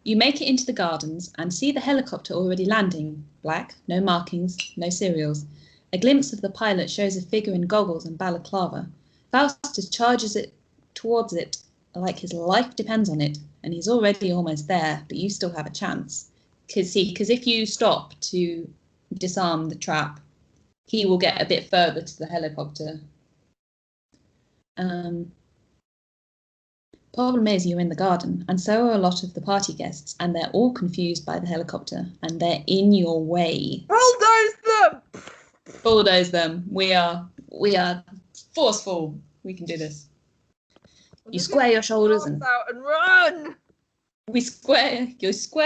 You make it into the gardens and see the helicopter already landing. Black, no markings, no serials. A glimpse of the pilot shows a figure in goggles and balaclava. Faustus charges it towards it like his life depends on it, and he's already almost there, but you still have a chance. Because if you stop to disarm the trap, he will get a bit further to the helicopter. Problem is, you're in the garden, and so are a lot of the party guests, and they're all confused by the helicopter, and they're in your way. Bulldoze them! Bulldoze them. We are forceful. We can do this. You square your shoulders and out and run. You square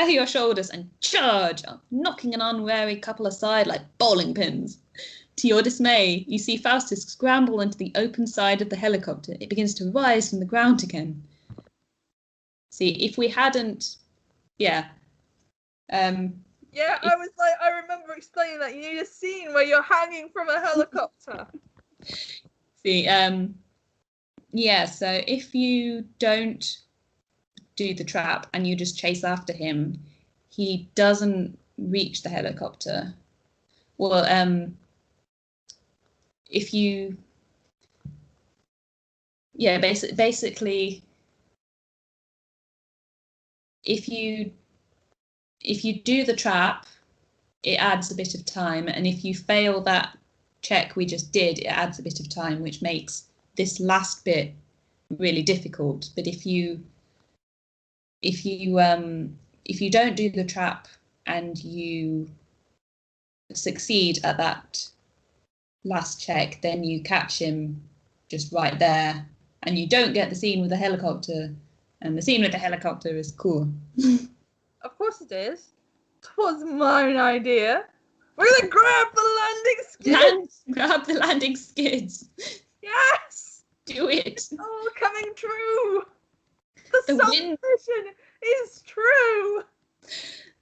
your shoulders and charge, knocking an unwary couple aside like bowling pins. To your dismay, you see Faustus scramble into the open side of the helicopter. It begins to rise from the ground again. See, if we hadn't, I remember explaining that you need a scene where you're hanging from a helicopter. See, so if you don't do the trap and you just chase after him, he doesn't reach the helicopter. Well, if you, basically, if you do the trap, it adds a bit of time, and if you fail that check we just did, it adds a bit of time, which makes this last bit really difficult. But if you don't do the trap and you succeed at that last check, then you catch him just right there, and you don't get the scene with the helicopter. And the scene with the helicopter is cool. Of course it is. It was mine idea. We're gonna grab the landing skids. Grab the landing skids. Yes. Do it. Oh, coming true. The wind is true.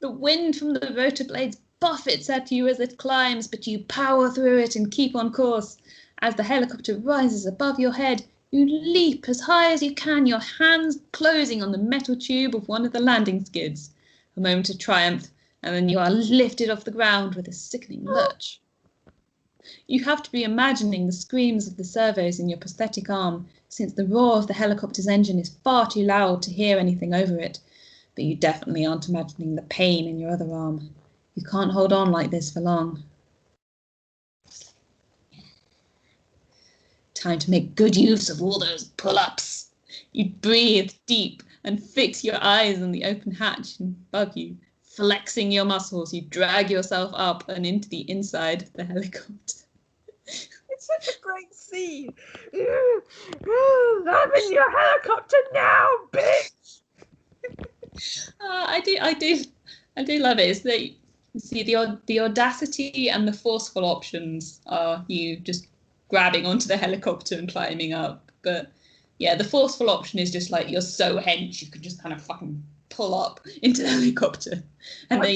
The wind from the rotor blades buffets at you as it climbs, but you power through it and keep on course. As the helicopter rises above your head, you leap as high as you can, your hands closing on the metal tube of one of the landing skids. A moment of triumph, and then you are lifted off the ground with a sickening lurch. You have to be imagining the screams of the servos in your prosthetic arm, since the roar of the helicopter's engine is far too loud to hear anything over it. But you definitely aren't imagining the pain in your other arm. You can't hold on like this for long. Time to make good use of all those pull-ups. You breathe deep and fix your eyes on the open hatch above you. Flexing your muscles, you drag yourself up and into the inside of the helicopter. It's such a great scene. I'm in your helicopter now, bitch. I do love it. Is that you see the audacity and the forceful options are you just grabbing onto the helicopter and climbing up. But yeah, the forceful option is just like you're so hench you can just kind of fucking pull up into the helicopter, and then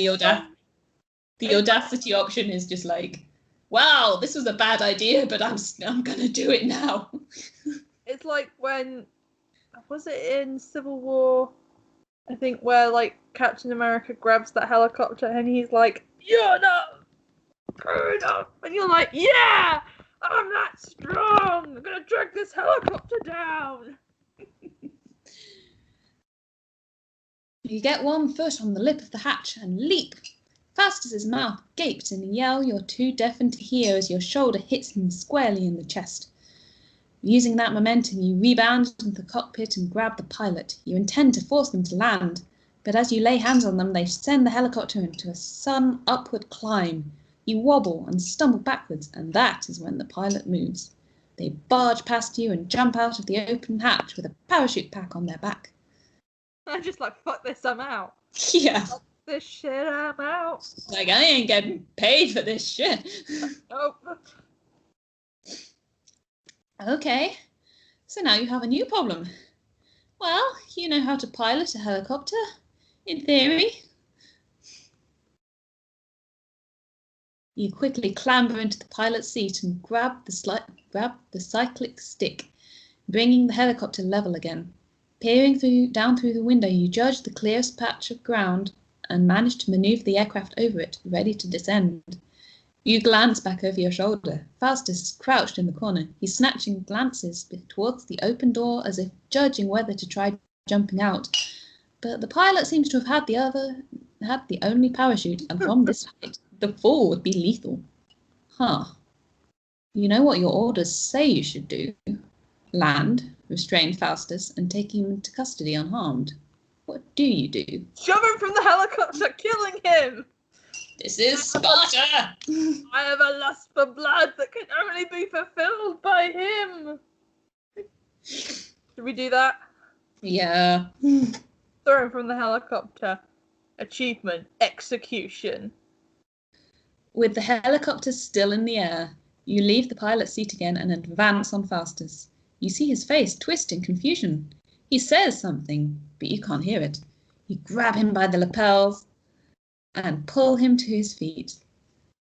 the audacity option is just like, wow, this was a bad idea, but I'm gonna do it now. It's like when was it in Civil War? I think where like Captain America grabs that helicopter and he's like, "You're not good enough," and you're like, "Yeah, I'm that strong. I'm gonna drag this helicopter down." You get one foot on the lip of the hatch and leap. Faustus's mouth gaped in a yell you're too deafened to hear as your shoulder hits him squarely in the chest. Using that momentum, you rebound into the cockpit and grab the pilot. You intend to force them to land, but as you lay hands on them, they send the helicopter into a sudden upward climb. You wobble and stumble backwards, and that is when the pilot moves. They barge past you and jump out of the open hatch with a parachute pack on their back. I'm just like, fuck this, I'm out. Yeah. Fuck this shit, I'm out. Like, I ain't getting paid for this shit. Nope. Okay, so now you have a new problem. Well, you know how to pilot a helicopter, in theory. You quickly clamber into the pilot's seat and grab the cyclic stick, bringing the helicopter level again. Peering down through the window, you judge the clearest patch of ground and manage to maneuver the aircraft over it, ready to descend. You glance back over your shoulder. Faustus is crouched in the corner. He's snatching glances towards the open door as if judging whether to try jumping out. But the pilot seems to have had the only parachute, and from this height, the fall would be lethal. Huh. You know what your orders say you should do. Land, restrain Faustus, and take him into custody unharmed. What do you do? Shove him from the helicopter, killing him! This is Sparta! I have a lust for blood that can only be fulfilled by him! Should we do that? Yeah. Throw him from the helicopter. Achievement, execution. With the helicopter still in the air, you leave the pilot's seat again and advance on Faustus. You see his face twist in confusion. He says something, but you can't hear it. You grab him by the lapels and pull him to his feet.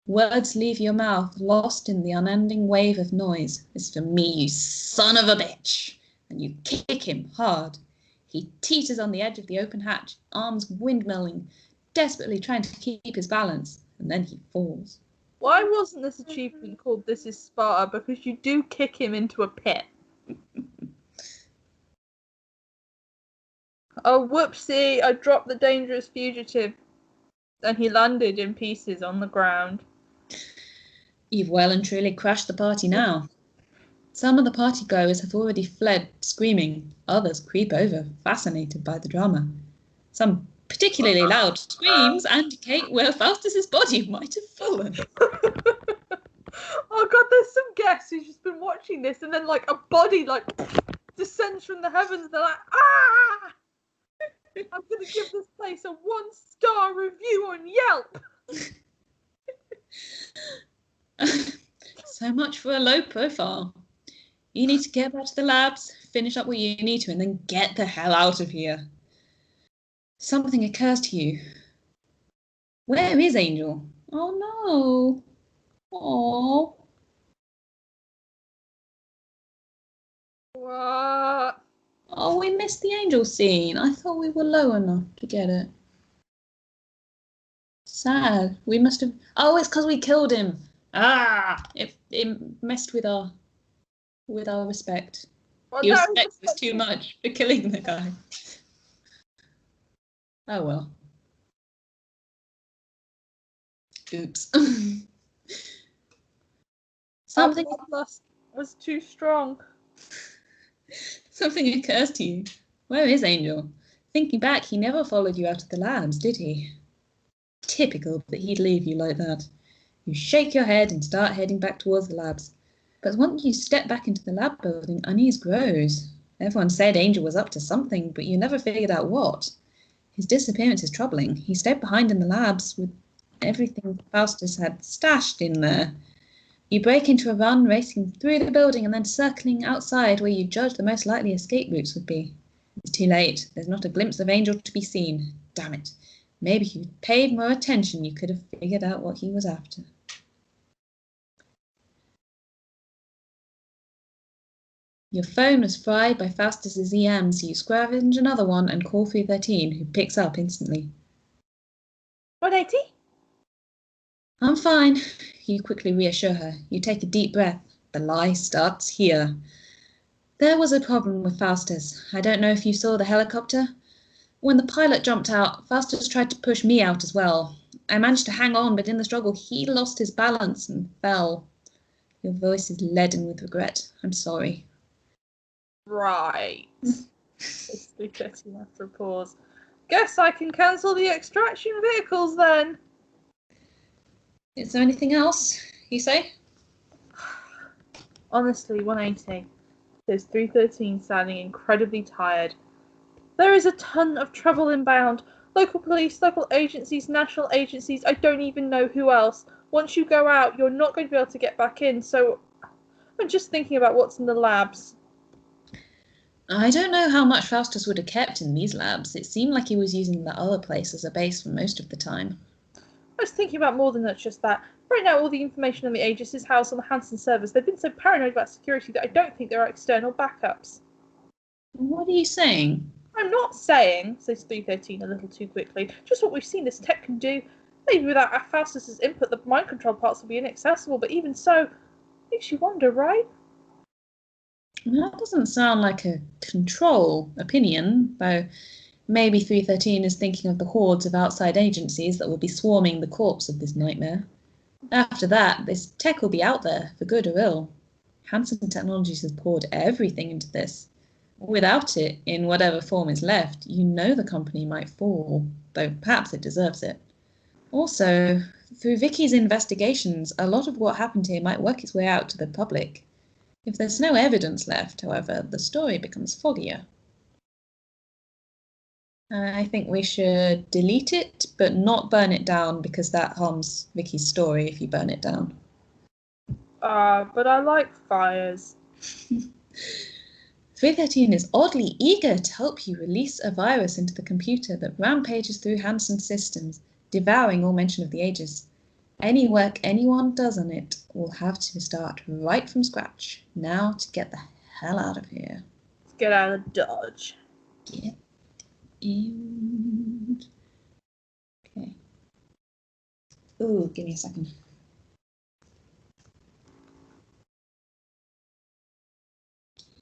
Words leave your mouth, lost in the unending wave of noise. It's for me, you son of a bitch! And you kick him hard. He teeters on the edge of the open hatch, arms windmilling, desperately trying to keep his balance, and then he falls. Why wasn't this achievement called This is Sparta? Because you do kick him into a pit. Oh, whoopsie, I dropped the dangerous fugitive. And he landed in pieces on the ground. You've well and truly crashed the party now. Some of the partygoers have already fled, screaming. Others creep over, fascinated by the drama. Some particularly loud screams indicate where Faustus's body might have fallen. Oh god, there's some guests who's just been watching this and then like a body like descends from the heavens. They're like, ah! I'm going to give this place a 1-star review on Yelp. So much for a low profile. You need to get back to the labs, finish up what you need to, and then get the hell out of here. Something occurs to you. Where is Angel? Oh no. Oh. What? Oh, we missed the Angel scene. I thought we were low enough to get it. Sad. We must have... Oh, it's because we killed him. Ah! It messed with our respect. Well, He respects us too much for killing the guy. Oh well. Oops. Something was too strong. Something occurs to you. Where is Angel? Thinking back, he never followed you out of the labs, did he? Typical that he'd leave you like that. You shake your head and start heading back towards the labs. But once you step back into the lab building, unease grows. Everyone said Angel was up to something, but you never figured out what. His disappearance is troubling. He stayed behind in the labs with everything Faustus had stashed in there. You break into a run, racing through the building and then circling outside where you judge the most likely escape routes would be. It's too late. There's not a glimpse of Angel to be seen. Damn it. Maybe if you'd paid more attention, you could have figured out what he was after. Your phone was fried by Faustus's EM, so you scavenge another one and call 313, who picks up instantly. 180? I'm fine. You quickly reassure her. You take a deep breath. The lie starts here. There was a problem with Faustus. I don't know if you saw the helicopter. When the pilot jumped out, Faustus tried to push me out as well. I managed to hang on, but in the struggle he lost his balance and fell. Your voice is leaden with regret. I'm sorry. Right. It's 3:30 after a pause. Guess I can cancel the extraction vehicles then. Is there anything else you say? Honestly, 180. There's 313 sounding incredibly tired. There is a ton of trouble inbound. Local police, local agencies, national agencies, I don't even know who else. Once you go out, you're not going to be able to get back in, so I'm just thinking about what's in the labs. I don't know how much Faustus would have kept in these labs. It seemed like he was using the other place as a base for most of the time. I was thinking about more than just that. Right now, all the information on the Aegis is housed on the Hansen servers. They've been so paranoid about security that I don't think there are external backups. What are you saying? I'm not saying, says 313 a little too quickly, just what we've seen this tech can do. Maybe without Faustus's input, the mind control parts will be inaccessible, but even so, makes you wonder, right? That doesn't sound like a control opinion, though maybe 313 is thinking of the hordes of outside agencies that will be swarming the corpse of this nightmare. After that, this tech will be out there, for good or ill. Hanson Technologies has poured everything into this. Without it, in whatever form is left, you know the company might fall, though perhaps it deserves it. Also, through Vicky's investigations, a lot of what happened here might work its way out to the public. If there's no evidence left, however, the story becomes foggier. I think we should delete it, but not burn it down, because that harms Vicky's story if you burn it down. But I like fires. 313 is oddly eager to help you release a virus into the computer that rampages through Hanson's systems, devouring all mention of the Aegis. Any work anyone does on it will have to start right from scratch, now to get the hell out of here. Let's get out of Dodge. Get in. Okay. Ooh, give me a second.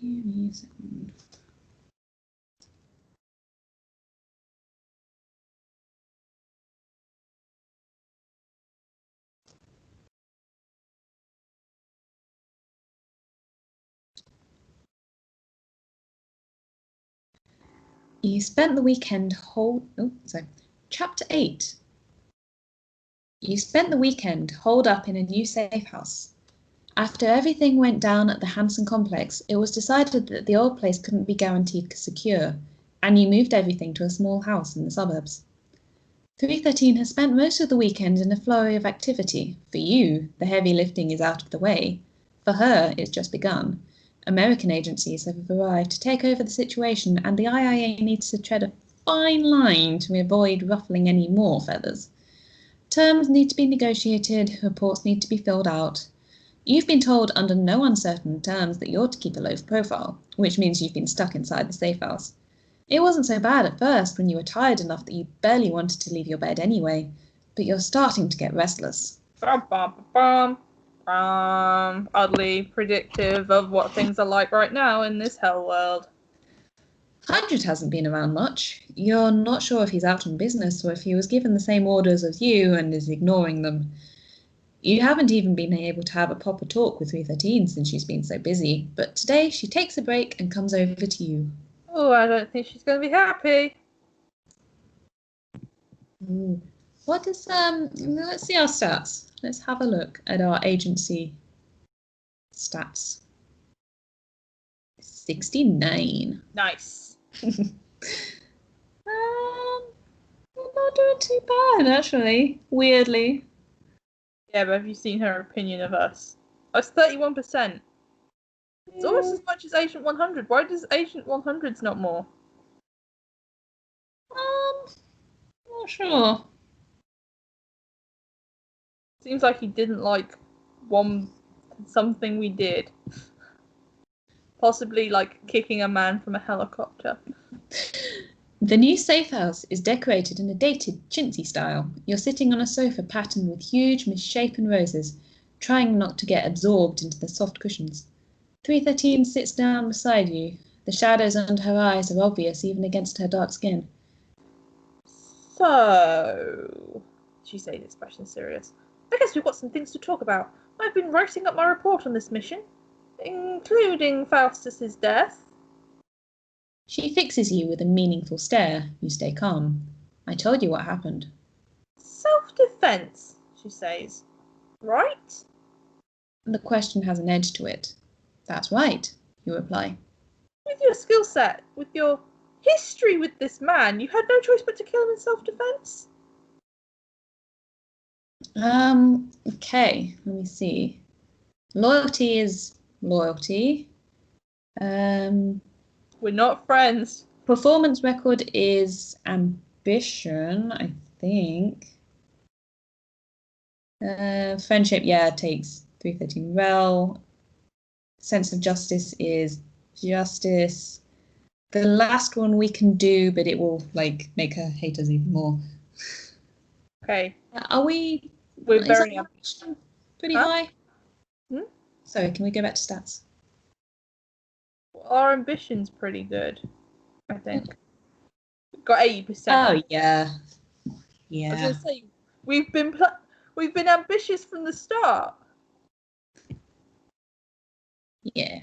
Give me a second. You spent the weekend Chapter 8. You spent the weekend holed up in a new safe house. After everything went down at the Hanson complex, it was decided that the old place couldn't be guaranteed secure, and you moved everything to a small house in the suburbs. 313 has spent most of the weekend in a flurry of activity. For you, the heavy lifting is out of the way. For her, it's just begun. American agencies have arrived to take over the situation, and the IIA needs to tread a fine line to avoid ruffling any more feathers. Terms need to be negotiated, reports need to be filled out. You've been told under no uncertain terms that you're to keep a low profile, which means you've been stuck inside the safe house. It wasn't so bad at first when you were tired enough that you barely wanted to leave your bed anyway, but you're starting to get restless. Oddly predictive of what things are like right now in this hell world. 100 hasn't been around much. You're not sure if he's out on business or if he was given the same orders as you and is ignoring them. You haven't even been able to have a proper talk with 313 since she's been so busy, but today she takes a break and comes over to you. Oh, I don't think she's going to be happy. Ooh. What is, let's see our stats. Let's have a look at our agency stats. 69. Nice. We're not doing too bad, actually, weirdly. Yeah, but have you seen her opinion of us? It's 31%. It's almost as much as Agent 100. Why does Agent 100's not more? Not sure. Seems like he didn't like something we did. Possibly like kicking a man from a helicopter. The new safe house is decorated in a dated, chintzy style. You're sitting on a sofa patterned with huge, misshapen roses, trying not to get absorbed into the soft cushions. 313 sits down beside you. The shadows under her eyes are obvious even against her dark skin. So, she says, expression serious. I guess we've got some things to talk about. I've been writing up my report on this mission, including Faustus's death. She fixes you with a meaningful stare. You stay calm. I told you what happened. Self-defense, she says. Right? The question has an edge to it. That's right, you reply. With your skill set, with your history with this man, you had no choice but to kill him in self-defense? Okay, let me see. Loyalty is loyalty. We're not friends. Performance record is ambition, I think. Friendship, yeah, takes 313 rel. Sense of justice is justice. The last one we can do, but it will like make her hate us even more. Okay. Are we? We're very pretty high. Hmm? Sorry, can we go back to stats? Our ambition's pretty good, I think. We've got 80%. Oh yeah, I yeah. was gonna say we've been ambitious from the start. Yeah.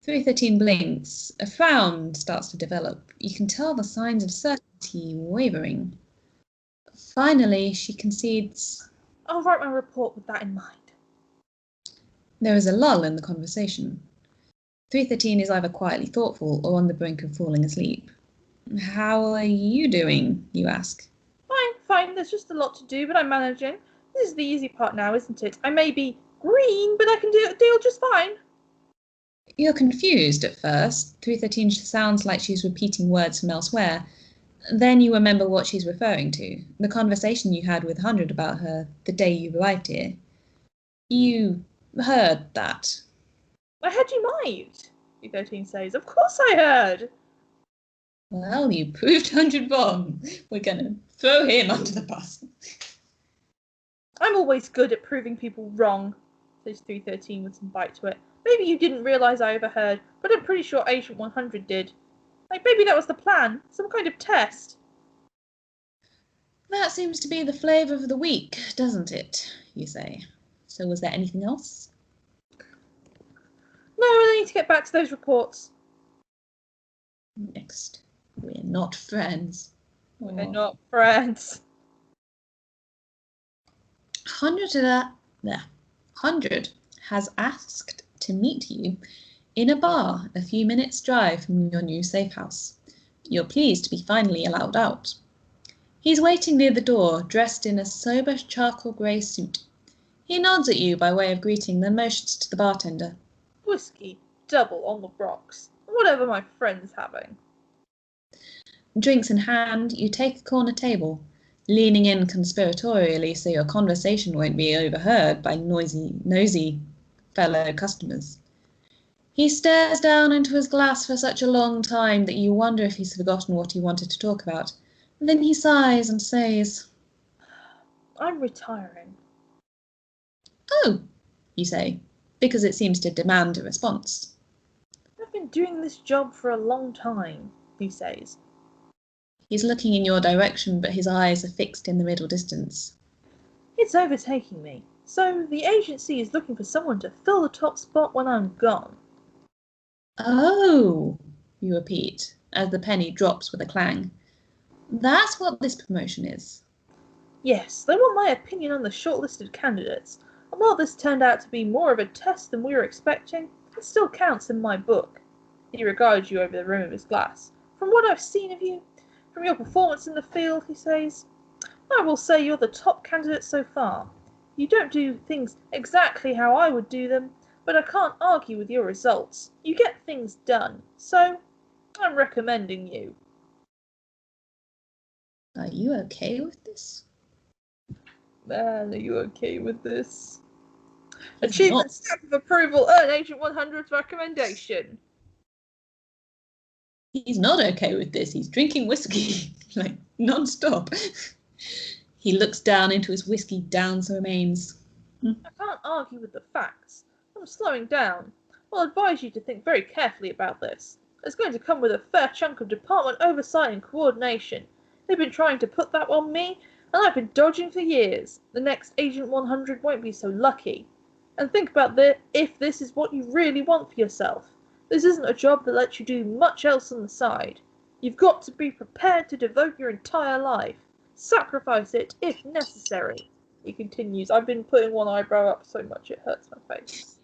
313 blinks. A frown starts to develop. You can tell the signs of certainty wavering. Finally, she concedes. I'll write my report with that in mind. There is a lull in the conversation. 313 is either quietly thoughtful or on the brink of falling asleep. How are you doing, you ask? Fine. There's just a lot to do, but I'm managing. This is the easy part now, isn't it? I may be green, but I can deal just fine. You're confused at first. 313 sounds like she's repeating words from elsewhere. Then you remember what she's referring to. The conversation you had with 100 about her the day you arrived here. You heard that. I heard you might, 313 says. Of course I heard. Well, you proved 100 wrong. We're going to throw him under the bus. I'm always good at proving people wrong, says 313 with some bite to it. Maybe you didn't realise I overheard, but I'm pretty sure Agent 100 did. Like, maybe that was the plan. Some kind of test. That seems to be the flavour of the week, doesn't it? You say. So was there anything else? No, I need to get back to those reports. Next. We're not friends. We're not friends. 100 has asked to meet you in a bar a few minutes' drive from your new safe house. You're pleased to be finally allowed out. He's waiting near the door, dressed in a sober charcoal grey suit. He nods at you by way of greeting, then motions to the bartender. Whiskey, double on the rocks. Whatever my friend's having. Drinks in hand, you take a corner table, leaning in conspiratorially so your conversation won't be overheard by nosy fellow customers. He stares down into his glass for such a long time that you wonder if he's forgotten what he wanted to talk about. And then he sighs and says, I'm retiring. Oh, you say, because it seems to demand a response. I've been doing this job for a long time, he says. He's looking in your direction, but his eyes are fixed in the middle distance. It's overtaking me, so the agency is looking for someone to fill the top spot when I'm gone. Oh, you repeat, as the penny drops with a clang. That's what this promotion is. Yes, they want my opinion on the shortlisted candidates, and while this turned out to be more of a test than we were expecting, it still counts in my book. He regards you over the rim of his glass. From what I've seen of you, from your performance in the field, he says, I will say you're the top candidate so far. You don't do things exactly how I would do them, but I can't argue with your results. You get things done, so I'm recommending you. Are you okay with this? Man, are you okay with this? He's Achievement not. stamp of approval, earn Agent 100's recommendation. He's not okay with this. He's drinking whiskey, like, non-stop. He looks down into his whiskey, downs the remains. I can't argue with the facts. I'm slowing down. I'll advise you to think very carefully about this. It's going to come with a fair chunk of department oversight and coordination. They've been trying to put that on me, and I've been dodging for years. The next Agent 100 won't be so lucky. And think about if this is what you really want for yourself. This isn't a job that lets you do much else on the side. You've got to be prepared to devote your entire life. Sacrifice it if necessary. He continues, I've been putting one eyebrow up so much it hurts my face.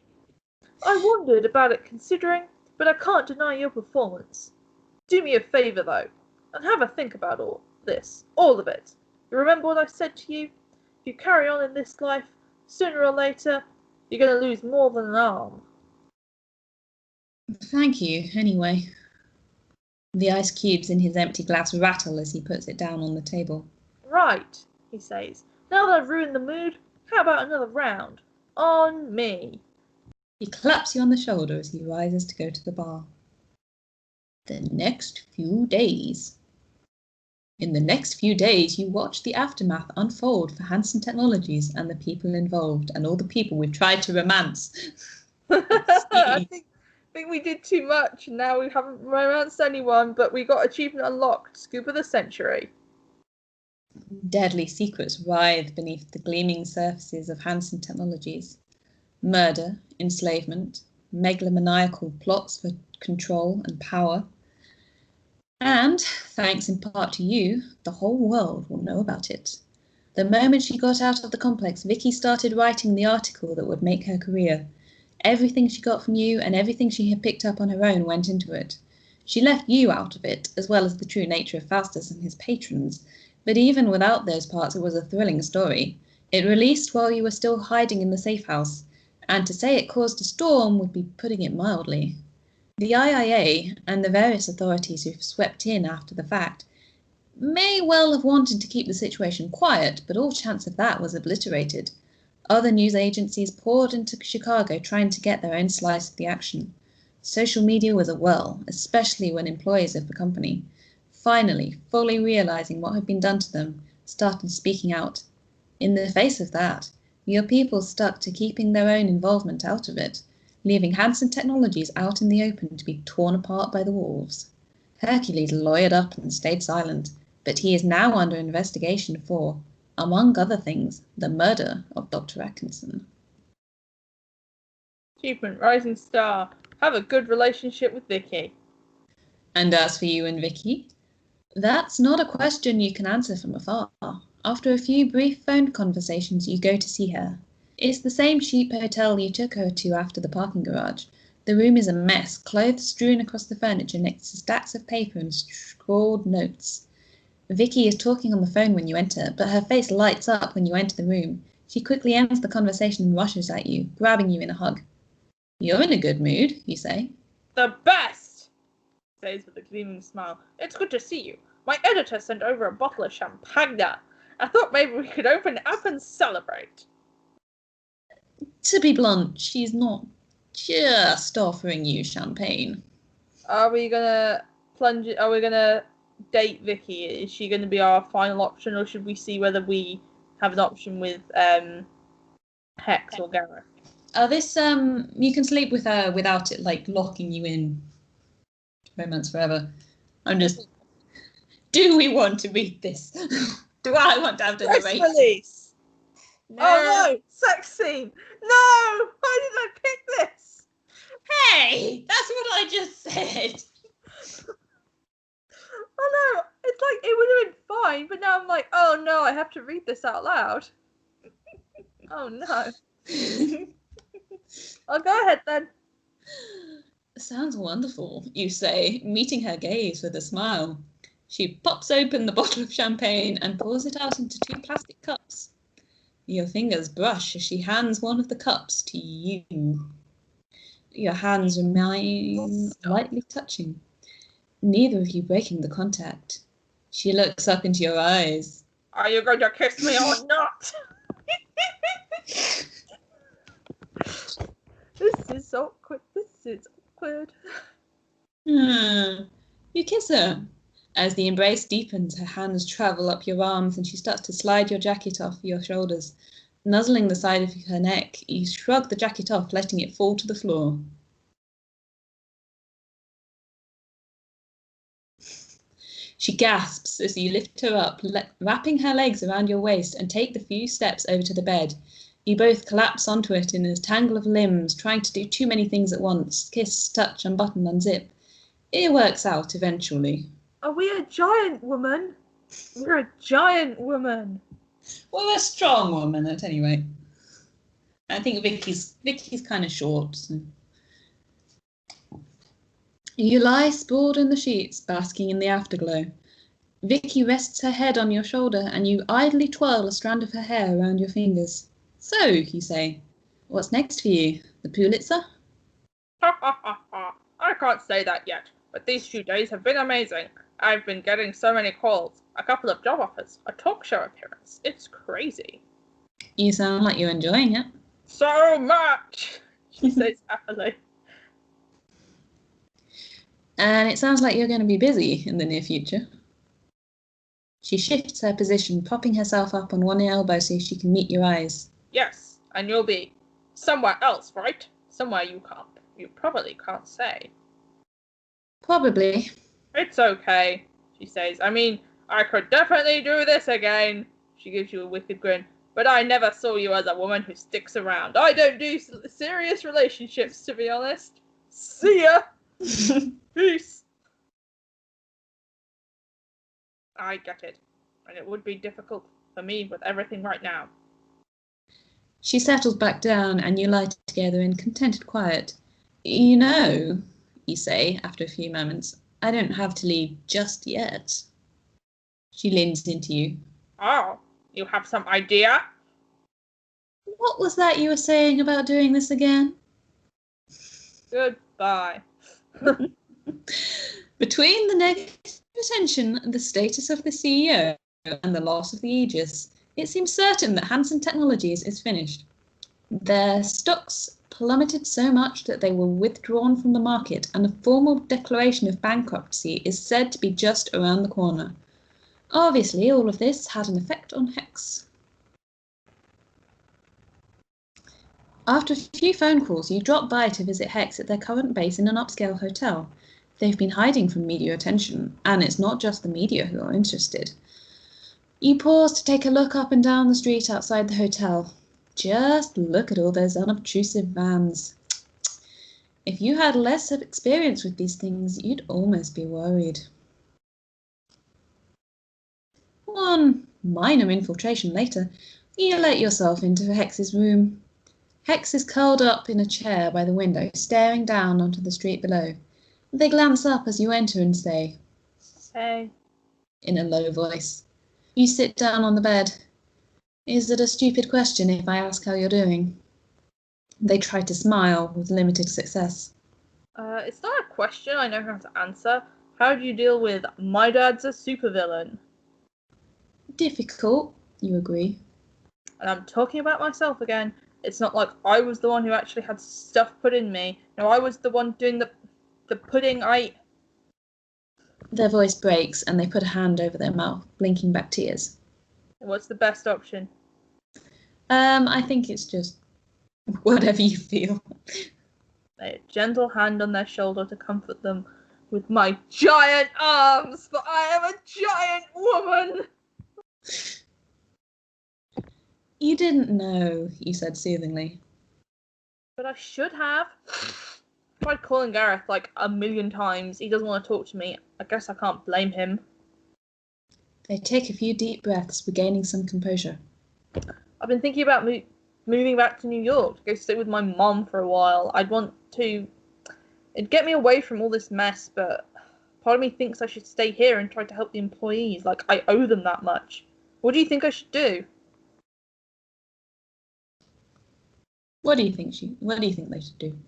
I wondered about it considering, but I can't deny your performance. Do me a favour though, and have a think about all this, all of it. You remember what I said to you? If you carry on in this life, sooner or later, you're going to lose more than an arm. Thank you, anyway. The ice cubes in his empty glass rattle as he puts it down on the table. Right, he says. Now that I've ruined the mood, how about another round? On me. He claps you on the shoulder as he rises to go to the bar. The next few days. In the next few days, you watch the aftermath unfold for Hansen Technologies and the people involved, and all the people we've tried to romance. I think we did too much, and now we haven't romanced anyone, but we got achievement unlocked. Scoop of the century. Deadly secrets writhe beneath the gleaming surfaces of Hansen Technologies. Murder, enslavement, megalomaniacal plots for control and power. And, thanks in part to you, the whole world will know about it. The moment she got out of the complex, Vicky started writing the article that would make her career. Everything she got from you and everything she had picked up on her own went into it. She left you out of it, as well as the true nature of Faustus and his patrons. But even without those parts, it was a thrilling story. It released while you were still hiding in the safe house, and to say it caused a storm would be putting it mildly. The IIA and the various authorities who swept in after the fact may well have wanted to keep the situation quiet, but all chance of that was obliterated. Other news agencies poured into Chicago trying to get their own slice of the action. Social media was a whirl, especially when employees of the company, finally fully realizing what had been done to them, started speaking out. In the face of that, your people stuck to keeping their own involvement out of it, leaving Hansen Technologies out in the open to be torn apart by the wolves. Hercules lawyered up and stayed silent, but he is now under investigation for, among other things, the murder of Dr. Atkinson. Achievement, Rising Star. Have a good relationship with Vicky. And as for you and Vicky, that's not a question you can answer from afar. After a few brief phone conversations, you go to see her. It's the same cheap hotel you took her to after the parking garage. The room is a mess, clothes strewn across the furniture next to stacks of paper and scrawled notes. Vicky is talking on the phone when you enter, but her face lights up when you enter the room. She quickly ends the conversation and rushes at you, grabbing you in a hug. You're in a good mood, you say. The best! Says with a gleaming smile. It's good to see you. My editor sent over a bottle of champagne. I thought maybe we could open it up and celebrate. To be blunt, she's not just offering you champagne. Are we gonna plunge it? Are we gonna date Vicky? Is she gonna be our final option, or should we see whether we have an option with Hex or Gareth? You can sleep with her without it like locking you in romance forever. Do we want to read this? Do I want to have to narrate? Release. No. Oh no, sex scene. No, why did I pick this? Hey, that's what I just said. Oh no, it's like it would have been fine, but now I'm like, oh no, I have to read this out loud. Oh no. I'll go ahead then. Sounds wonderful, you say, meeting her gaze with a smile. She pops open the bottle of champagne and pours it out into 2 plastic cups. Your fingers brush as she hands one of the cups to you. Your hands remain lightly touching, neither of you breaking the contact. She looks up into your eyes. Are you going to kiss me or not? This is awkward. You kiss her. As the embrace deepens, her hands travel up your arms and she starts to slide your jacket off your shoulders. Nuzzling the side of her neck, you shrug the jacket off, letting it fall to the floor. She gasps as you lift her up, wrapping her legs around your waist and take the few steps over to the bed. You both collapse onto it in a tangle of limbs, trying to do too many things at once. Kiss, touch, unbutton, unzip. It works out eventually. Are we a giant woman? We're a giant woman. Well, a strong woman at any rate. I think Vicky's kind of short. So. You lie sprawled in the sheets, basking in the afterglow. Vicky rests her head on your shoulder and you idly twirl a strand of her hair around your fingers. So, you say, what's next for you? The Pulitzer? Ha ha ha ha. I can't say that yet, but these few days have been amazing. I've been getting so many calls, a couple of job offers, a talk show appearance. It's crazy. You sound like you're enjoying it. So much, she says happily. And it sounds like you're going to be busy in the near future. She shifts her position, propping herself up on one elbow so she can meet your eyes. Yes, and you'll be somewhere else, right? Somewhere you probably can't say. Probably. It's okay, she says. I mean, I could definitely do this again. She gives you a wicked grin. but I never saw you as a woman who sticks around. I don't do serious relationships, to be honest. See ya! Peace! I get it, and it would be difficult for me with everything right now. She settles back down, and you lie together in contented quiet. You know, you say, after a few moments, I don't have to leave just yet. She leans into you. Oh, you have some idea? What was that you were saying about doing this again? Goodbye. Between the negative attention and the status of the CEO and the loss of the Aegis, it seems certain that Hansen Technologies is finished. Their stocks plummeted so much that they were withdrawn from the market, and a formal declaration of bankruptcy is said to be just around the corner. Obviously, all of this had an effect on Hex. After a few phone calls, you drop by to visit Hex at their current base in an upscale hotel. They've been hiding from media attention, and it's not just the media who are interested. You pause to take a look up and down the street outside the hotel. Just look at all those unobtrusive vans. If you had less of experience with these things, you'd almost be worried. One minor infiltration later, you let yourself into Hex's room. Hex is curled up in a chair by the window, staring down onto the street below. They glance up as you enter and say, Hey. In a low voice. You sit down on the bed. Is it a stupid question if I ask how you're doing? They try to smile with limited success. It's not a question I know how to answer. How do you deal with my dad's a supervillain? Difficult, you agree. And I'm talking about myself again. It's not like I was the one who actually had stuff put in me. No, I was the one doing the pudding. Their voice breaks and they put a hand over their mouth, blinking back tears. What's the best option? I think it's just whatever you feel. A gentle hand on their shoulder to comfort them with my giant arms, for I am a giant woman! You didn't know, you said soothingly. But I should have. I tried calling Gareth like a million times. He doesn't want to talk to me. I guess I can't blame him. They take a few deep breaths, regaining some composure. I've been thinking about moving back to New York to go stay with my mom for a while. I'd want to... It'd get me away from all this mess, but part of me thinks I should stay here and try to help the employees. Like, I owe them that much. What do you think I should do? What do you think they should do?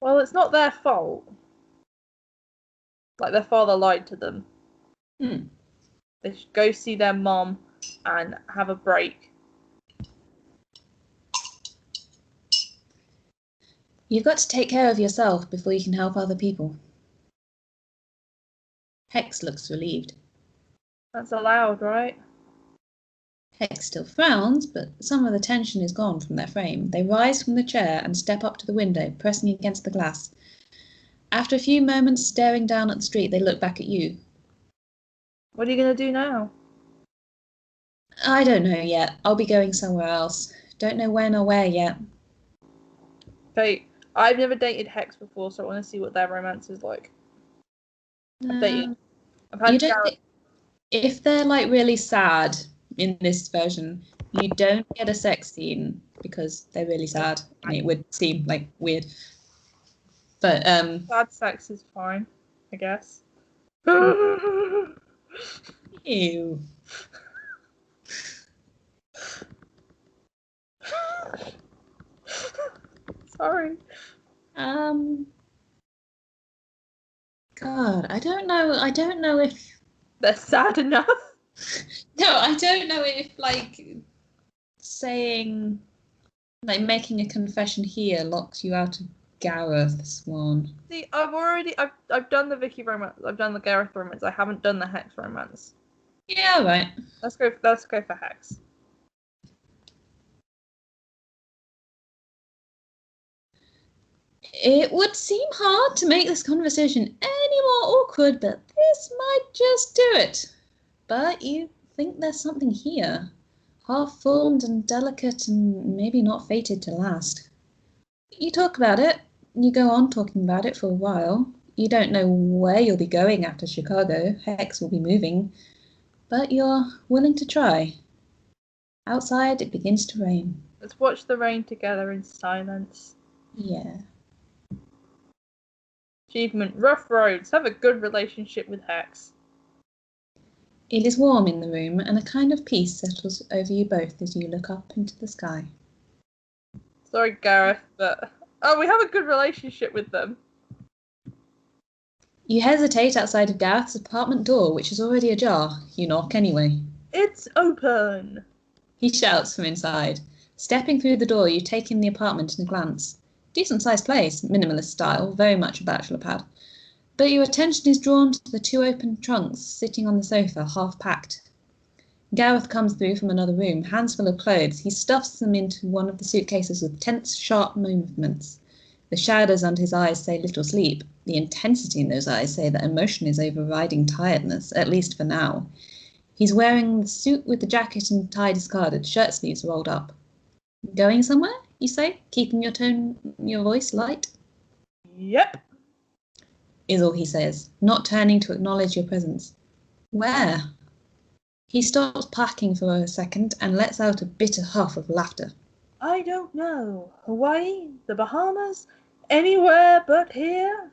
Well, it's not their fault. Like, their father lied to them. They should go see their mom and have a break. You've got to take care of yourself before you can help other people. Hex looks relieved. That's allowed, right? Hex still frowns, but some of the tension is gone from their frame. They rise from the chair and step up to the window, pressing against the glass. After a few moments staring down at the street, they look back at you. What are you going to do now? I don't know yet. I'll be going somewhere else. Don't know when or where yet. Okay, I've never dated Hex before, so I want to see what their romance is like. I've had Gareth. If they're like really sad in this version, you don't get a sex scene because they're really sad, and it would seem like weird. But sad sex is fine, I guess. Ew. Sorry. God, I don't know if they're sad enough. No, I don't know if like saying, like making a confession here locks you out of Gareth's one. See, I've done the Vicky romance. I've done the Gareth romance. I haven't done the Hex romance. Yeah, right. Let's go for Hex. It would seem hard to make this conversation any more awkward, but this might just do it. But you think there's something here. Half-formed and delicate and maybe not fated to last. You talk about it. You go on talking about it for a while. You don't know where you'll be going after Chicago. Hex will be moving. But you're willing to try. Outside, it begins to rain. Let's watch the rain together in silence. Yeah. Achievement, rough roads. Have a good relationship with Hex. It is warm in the room, and a kind of peace settles over you both as you look up into the sky. Sorry, Gareth, but... Oh, we have a good relationship with them. You hesitate outside of Gareth's apartment door, which is already ajar. You knock anyway. It's open! He shouts from inside. Stepping through the door, you take in the apartment in a glance. Decent-sized place, minimalist style, very much a bachelor pad. But your attention is drawn to the two open trunks sitting on the sofa, half-packed. Gareth comes through from another room, hands full of clothes. He stuffs them into one of the suitcases with tense, sharp movements. The shadows under his eyes say little sleep. The intensity in those eyes say that emotion is overriding tiredness, at least for now. He's wearing the suit with the jacket and tie discarded, shirt sleeves rolled up. Going somewhere, you say, keeping your voice light? Yep. Is all he says, not turning to acknowledge your presence. Where? He stops packing for a second and lets out a bitter huff of laughter. I don't know. Hawaii? The Bahamas? Anywhere but here?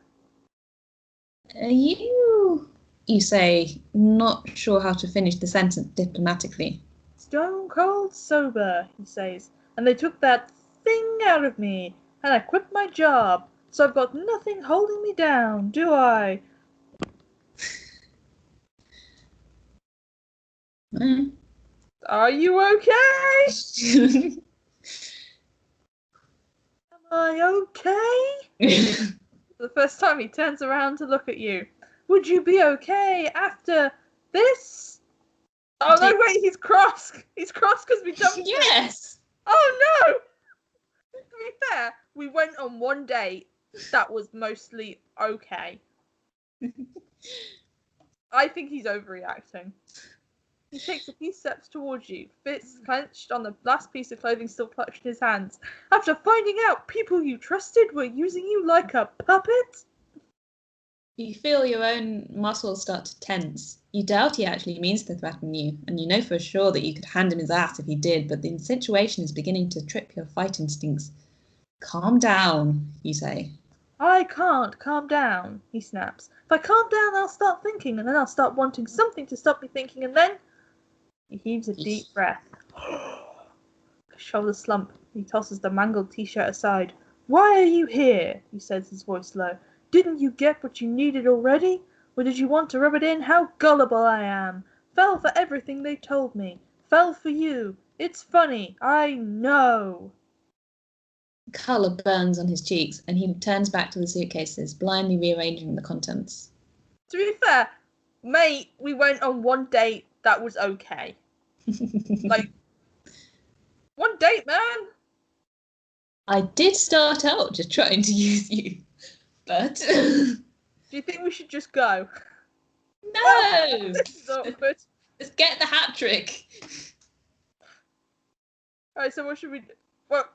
You say, not sure how to finish the sentence diplomatically. Stone cold sober, he says, and they took that thing out of me, and I quit my job, so I've got nothing holding me down, do I? Are you okay? Am I okay? The first time he turns around to look at you. Would you be okay after this? Oh no, wait, he's cross. He's cross because we jumped. Yes! Oh no! To be fair, we went on one date that was mostly okay. I think he's overreacting. He takes a few steps towards you, fists clenched on the last piece of clothing still clutched in his hands. After finding out people you trusted were using you like a puppet? You feel your own muscles start to tense. You doubt he actually means to threaten you, and you know for sure that you could hand him his ass if he did, but the situation is beginning to trip your fight instincts. Calm down, you say. I can't calm down, he snaps. If I calm down, I'll start thinking, and then I'll start wanting something to stop me thinking, and then... He heaves a deep breath. Shoulder slump. He tosses the mangled t-shirt aside. Why are you here? He says, his voice low. Didn't you get what you needed already? Or did you want to rub it in how gullible I am? Fell for everything they told me. Fell for you. It's funny. I know. Colour burns on his cheeks, and he turns back to the suitcases, blindly rearranging the contents. To be fair, mate, we went on one date that was okay. Like, one date, man. I did start out just trying to use you, but... Do you think we should just go? No! Well, this is awkward. Let's get the hat trick. Alright, so what should we do? Well,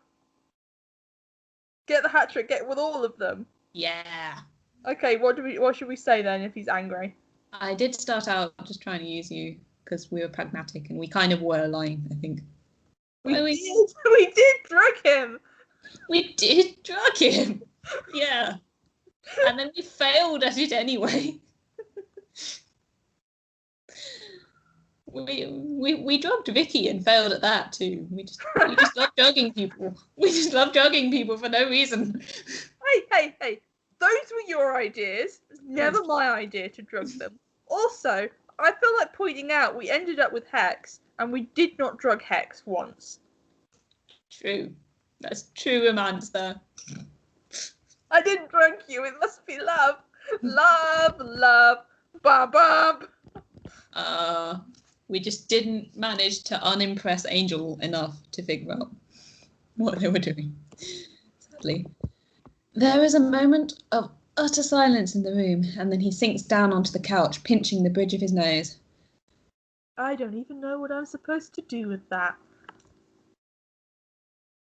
get the hat trick, get with all of them. Yeah. Okay, what should we say then if he's angry? I did start out just trying to use you because we were pragmatic and we kind of were lying, I think. We did drug him. We did drug him. Yeah. And then we failed at it anyway. We drugged Vicky and failed at that too. We just love drugging people. We just love drugging people for no reason. Hey. Those were your ideas. It was never my idea to drug them. Also, I feel like pointing out we ended up with Hex and we did not drug Hex once. True. That's true romance there. I didn't drug you. It must be love. Love. Bam. We just didn't manage to unimpress Angel enough to figure out what they were doing. Sadly. There is a moment of utter silence in the room, and then he sinks down onto the couch, pinching the bridge of his nose. I don't even know what I'm supposed to do with that.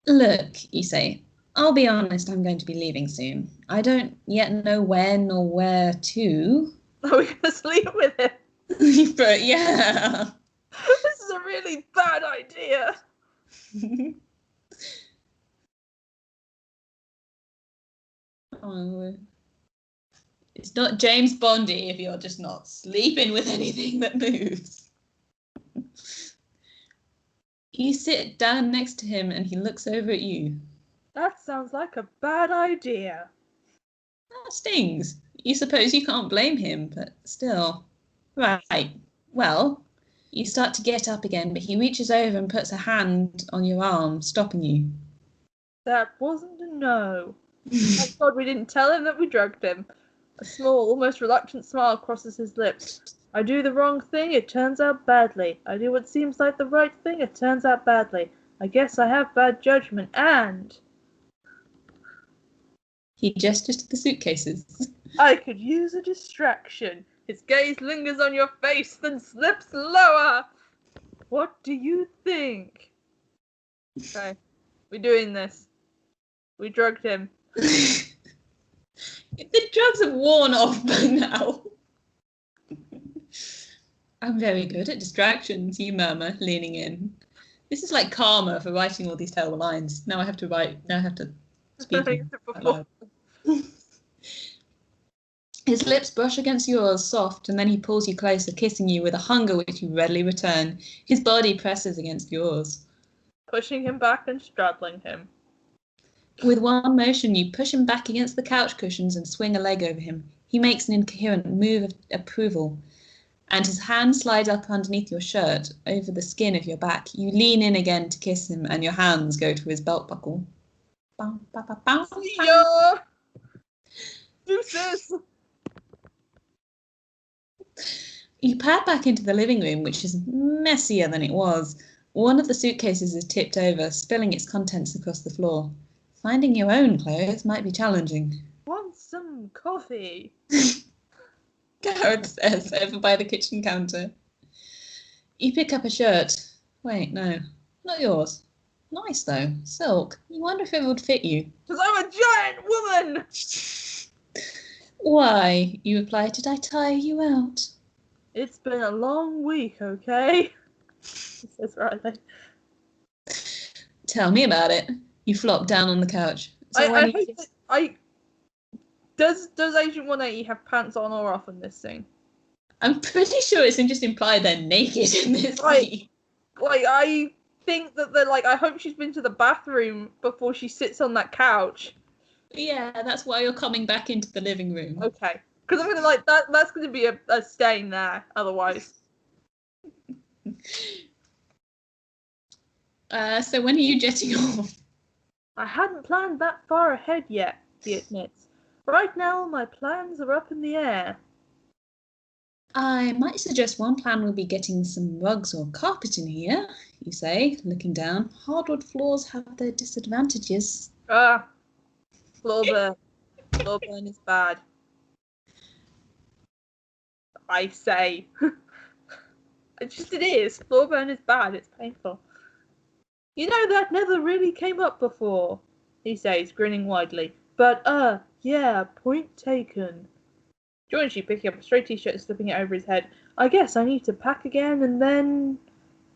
Look, you say, I'll be honest, I'm going to be leaving soon. I don't yet know when or where to. Are we going to sleep with him? But yeah. This is a really bad idea. Oh, it's not James Bondy if you're just not sleeping with anything that moves. You sit down next to him and he looks over at you. That sounds like a bad idea. That stings. You suppose you can't blame him, but still. Right. Well, you start to get up again, but he reaches over and puts a hand on your arm, stopping you. That wasn't a no. Thank God we didn't tell him that we drugged him. A small, almost reluctant smile crosses his lips. I do the wrong thing, it turns out badly. I do what seems like the right thing, it turns out badly. I guess I have bad judgment, and He gestures to the suitcases. I could use a distraction. His gaze lingers on your face, then slips lower. What do you think? Okay, we're doing this. We drugged him. The drugs have worn off by now. I'm very good at distractions, you murmur, leaning in. This is like karma for writing all these terrible lines. Now I have to speak out loud. His lips brush against yours, soft, and then he pulls you closer, kissing you with a hunger which you readily return. His body presses against yours. Pushing him back and straddling him. With one motion, you push him back against the couch cushions and swing a leg over him. He makes an incoherent move of approval, and his hand slides up underneath your shirt, over the skin of your back. You lean in again to kiss him, and your hands go to his belt buckle. See ya! Deuces! You pad back into the living room, which is messier than it was. One of the suitcases is tipped over, spilling its contents across the floor. Finding your own clothes might be challenging. Want some coffee? Garrett says, over by the kitchen counter. You pick up a shirt. Wait, no, not yours. Nice, though. Silk. You wonder if it would fit you. Because I'm a giant woman! Why? You reply, did I tire you out? It's been a long week, okay? He says rightly. Tell me about it. You flop down on the couch. So I hate that. Does Agent 180 have pants on or off in this scene? I'm pretty sure it's just implied they're naked in this scene. Like, I think that they're like, I hope she's been to the bathroom before she sits on that couch. Yeah, that's why you're coming back into the living room. Okay. Because I'm gonna that's gonna be a stain there, otherwise. So when are you jetting off? I hadn't planned that far ahead yet, he admits. Right now, my plans are up in the air. I might suggest one plan will be getting some rugs or carpet in here, you say, looking down. Hardwood floors have their disadvantages. Floor burn is bad. I say. It is. Floor burn is bad. It's painful. You know, that never really came up before, he says, grinning widely. But, yeah, point taken. Joins you, picking up a stray t-shirt and slipping it over his head. I guess I need to pack again and then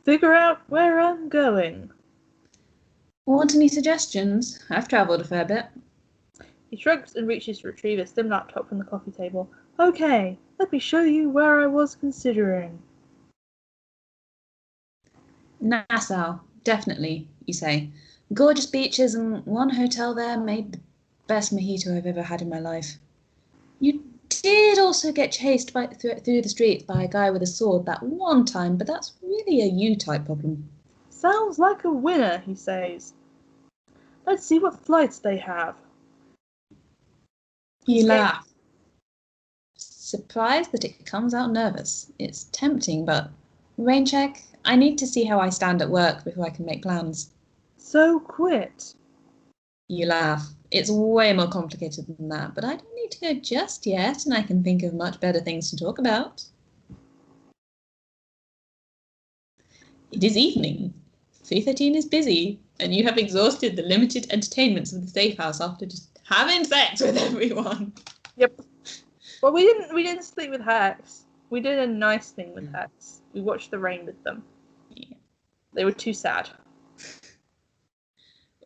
figure out where I'm going. Want any suggestions? I've travelled a fair bit. He shrugs and reaches to retrieve a slim laptop from the coffee table. Okay, let me show you where I was considering. Nassau, definitely, you say. Gorgeous beaches and one hotel there made the best mojito I've ever had in my life. You did also get chased through the streets by a guy with a sword that one time, but that's really a you-type problem. Sounds like a winner, he says. Let's see what flights they have. You laugh. Surprised that it comes out nervous. It's tempting, but rain check. I need to see how I stand at work before I can make plans. So quit. You laugh. It's way more complicated than that, but I don't need to go just yet, and I can think of much better things to talk about. It is evening. 3:13 is busy, and you have exhausted the limited entertainments of the safe house after just having sex with everyone. Yep. Well, we didn't sleep with Hex. We did a nice thing with Hex. We watched the rain with them. Yeah. They were too sad.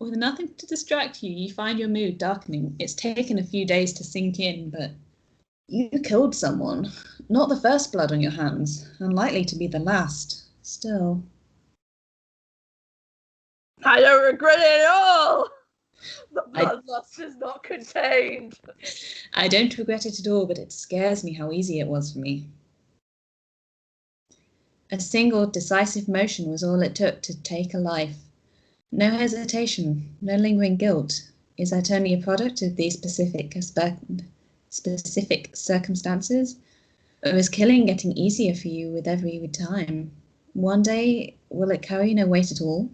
With nothing to distract you, you find your mood darkening. It's taken a few days to sink in, but you killed someone. Not the first blood on your hands, unlikely to be the last. Still. I don't regret it at all! The bloodlust is not contained. I don't regret it at all, but it scares me how easy it was for me. A single decisive motion was all it took to take a life. No hesitation, no lingering guilt. Is that only a product of these specific circumstances? Or is killing getting easier for you with every time? One day, will it carry no weight at all?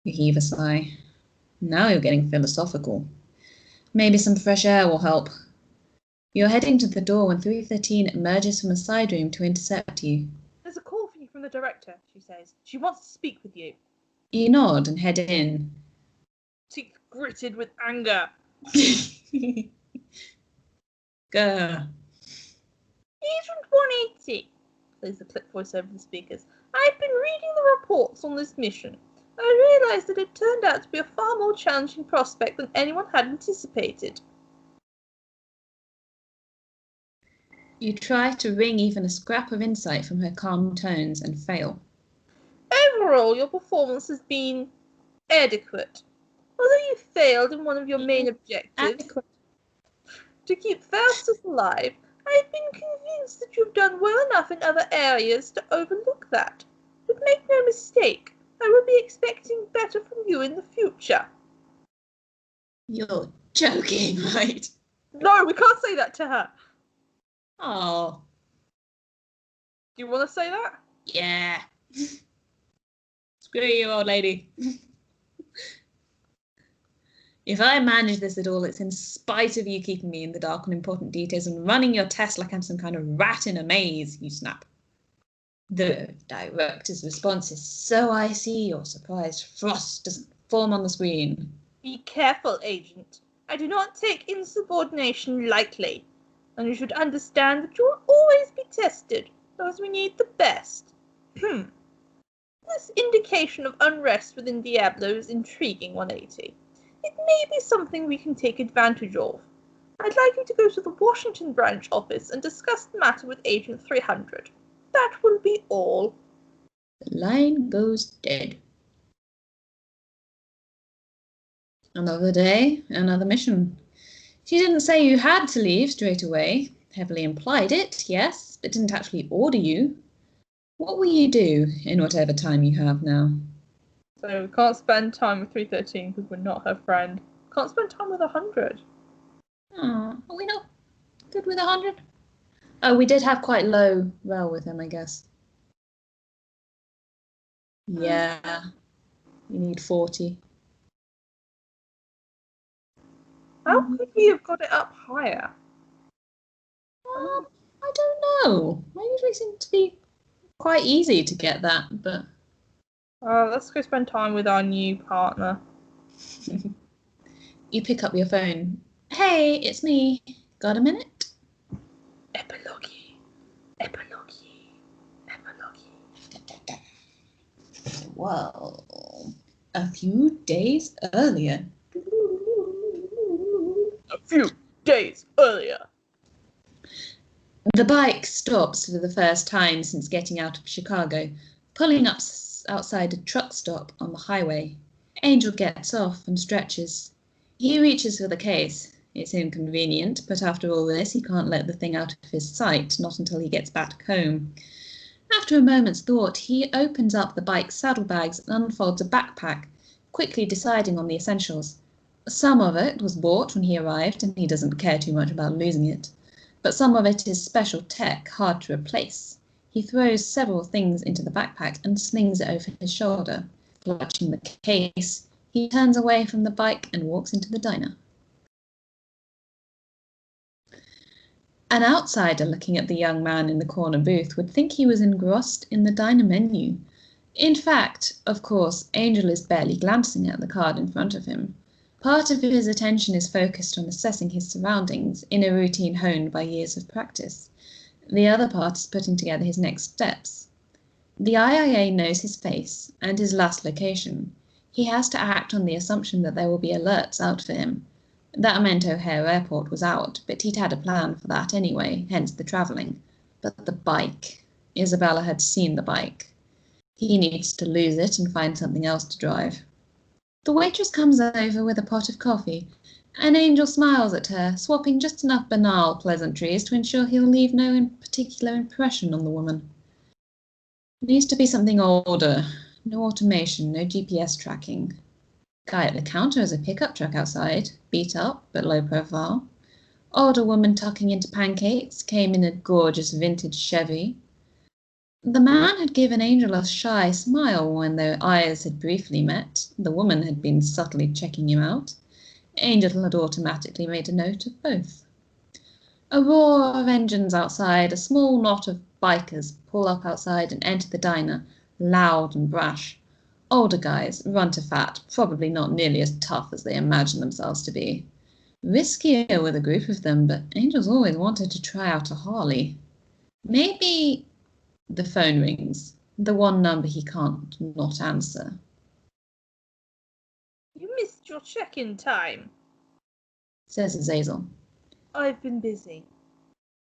You heave a sigh. Now you're getting philosophical. Maybe some fresh air will help. You're heading to the door when 3:13 emerges from a side room to intercept you. There's a call for you from the director, she says. She wants to speak with you. You nod and head in. Teeth gritted with anger. Grr. Agent 180, says the clip voice over the speakers. I've been reading the reports on this mission. I realised that it turned out to be a far more challenging prospect than anyone had anticipated. You try to wring even a scrap of insight from her calm tones and fail. Overall, your performance has been adequate. Although you failed in one of your main objectives, to keep Faustus alive, I've been convinced that you've done well enough in other areas to overlook that. But make no mistake, I will be expecting better from you in the future. You're joking, right? No, we can't say that to her. Oh. Do you want to say that? Yeah. Screw you, old lady. If I manage this at all, it's in spite of you keeping me in the dark on important details and running your test like I'm some kind of rat in a maze, you snap. The director's response is, so I see your surprised frost doesn't form on the screen. Be careful, Agent. I do not take insubordination lightly, and you should understand that you will always be tested, because we need the best. This indication of unrest within Diablo is intriguing, 180. It may be something we can take advantage of. I'd like you to go to the Washington branch office and discuss the matter with Agent 300. That will be all. The line goes dead. Another day, another mission. She didn't say you had to leave straight away. Heavily implied it, yes, but didn't actually order you. What will you do in whatever time you have now? So we can't spend time with 313 because we're not her friend. Can't spend time with 100. Oh, are we not good with 100? Oh, we did have quite low rel with him, I guess. Yeah, you need 40. How could we have got it up higher? I don't know. I usually seem to be quite easy to get that, but... Let's go spend time with our new partner. You pick up your phone. Hey, it's me. Got a minute? Epilogue. Well, a few days earlier. The bike stops for the first time since getting out of Chicago, pulling up outside a truck stop on the highway. Angel gets off and stretches. He reaches for the case. It's inconvenient, but after all this, he can't let the thing out of his sight, not until he gets back home. After a moment's thought, he opens up the bike's saddlebags and unfolds a backpack, quickly deciding on the essentials. Some of it was bought when he arrived, and he doesn't care too much about losing it. But some of it is special tech, hard to replace. He throws several things into the backpack and slings it over his shoulder. Clutching the case, he turns away from the bike and walks into the diner. An outsider looking at the young man in the corner booth would think he was engrossed in the diner menu. In fact, of course, Angel is barely glancing at the card in front of him. Part of his attention is focused on assessing his surroundings in a routine honed by years of practice. The other part is putting together his next steps. The IIA knows his face and his last location. He has to act on the assumption that there will be alerts out for him. That meant O'Hare Airport was out, but he'd had a plan for that anyway, hence the travelling. But the bike. Isabella had seen the bike. He needs to lose it and find something else to drive. The waitress comes over with a pot of coffee, and Angel smiles at her, swapping just enough banal pleasantries to ensure he'll leave no particular impression on the woman. It needs to be something older. No automation, no GPS tracking. Guy at the counter has a pickup truck outside, beat up but low profile. Older woman tucking into pancakes came in a gorgeous vintage Chevy. The man had given Angel a shy smile when their eyes had briefly met. The woman had been subtly checking him out. Angel had automatically made a note of both. A roar of engines outside, a small knot of bikers pull up outside and enter the diner, loud and brash. Older guys, run to fat, probably not nearly as tough as they imagine themselves to be. Riskier with a group of them, but Angel's always wanted to try out a Harley. Maybe... The phone rings, the one number he can't not answer. You missed your check-in time, Says Azazel. I've been busy.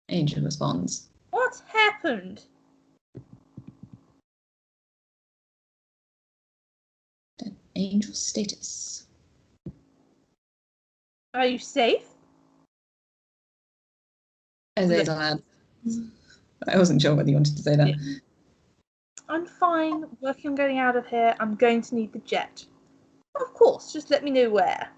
Angel responds. What happened? Angel's status. Are you safe? Azazel adds. I wasn't sure whether you wanted to say that. Yeah. I'm fine. Working on getting out of here. I'm going to need the jet. Of course, just let me know where.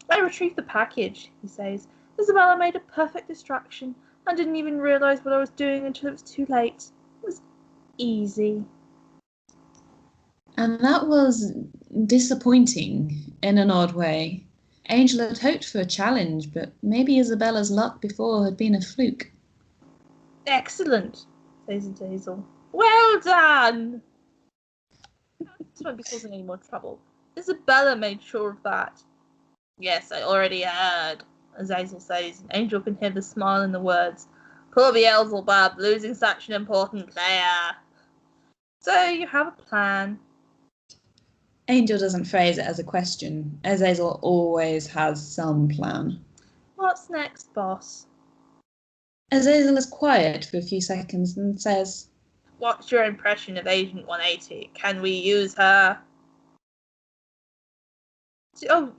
I retrieved the package, he says. Isabella made a perfect distraction and didn't even realise what I was doing until it was too late. It was easy. And that was disappointing in an odd way. Angel had hoped for a challenge, but maybe Isabella's luck before had been a fluke. Excellent, says Azazel. Well done! This won't be causing any more trouble. Isabella made sure of that. Yes, I already heard, Azazel says, and Angel can hear the smile in the words. Poor Beelzebub, losing such an important player. So you have a plan. Angel doesn't phrase it as a question. Azazel always has some plan. What's next, boss? Azazel is quiet for a few seconds and says, What's your impression of Agent 180? Can we use her? Oh,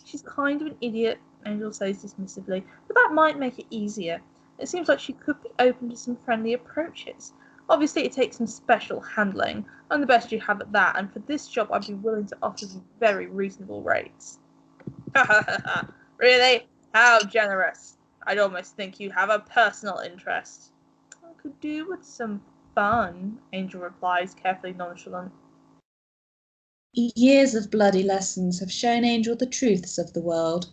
she's kind of an idiot, Angel says dismissively, but that might make it easier. It seems like she could be open to some friendly approaches. Obviously, it takes some special handling. I'm the best you have at that, and for this job, I'd be willing to offer you very reasonable rates. Really? How generous. I'd almost think you have a personal interest. I could do with some fun, Angel replies, carefully nonchalant. Years of bloody lessons have shown Angel the truths of the world,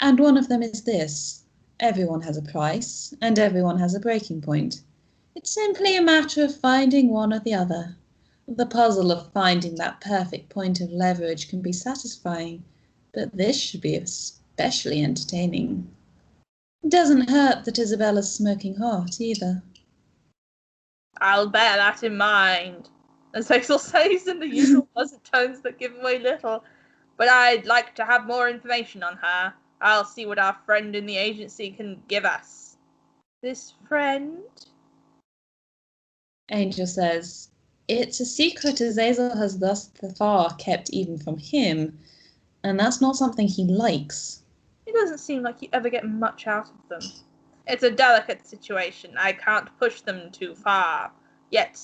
and one of them is this. Everyone has a price, and everyone has a breaking point. It's simply a matter of finding one or the other. The puzzle of finding that perfect point of leverage can be satisfying, but this should be especially entertaining. It doesn't hurt that Isabella's smoking hot, either. I'll bear that in mind, as Axel says in the usual pleasant tones that give away little. But I'd like to have more information on her. I'll see what our friend in the agency can give us. This friend? Angel says, it's a secret Azazel has thus far kept even from him, and that's not something he likes. It doesn't seem like you ever get much out of them. It's a delicate situation. I can't push them too far. Yet.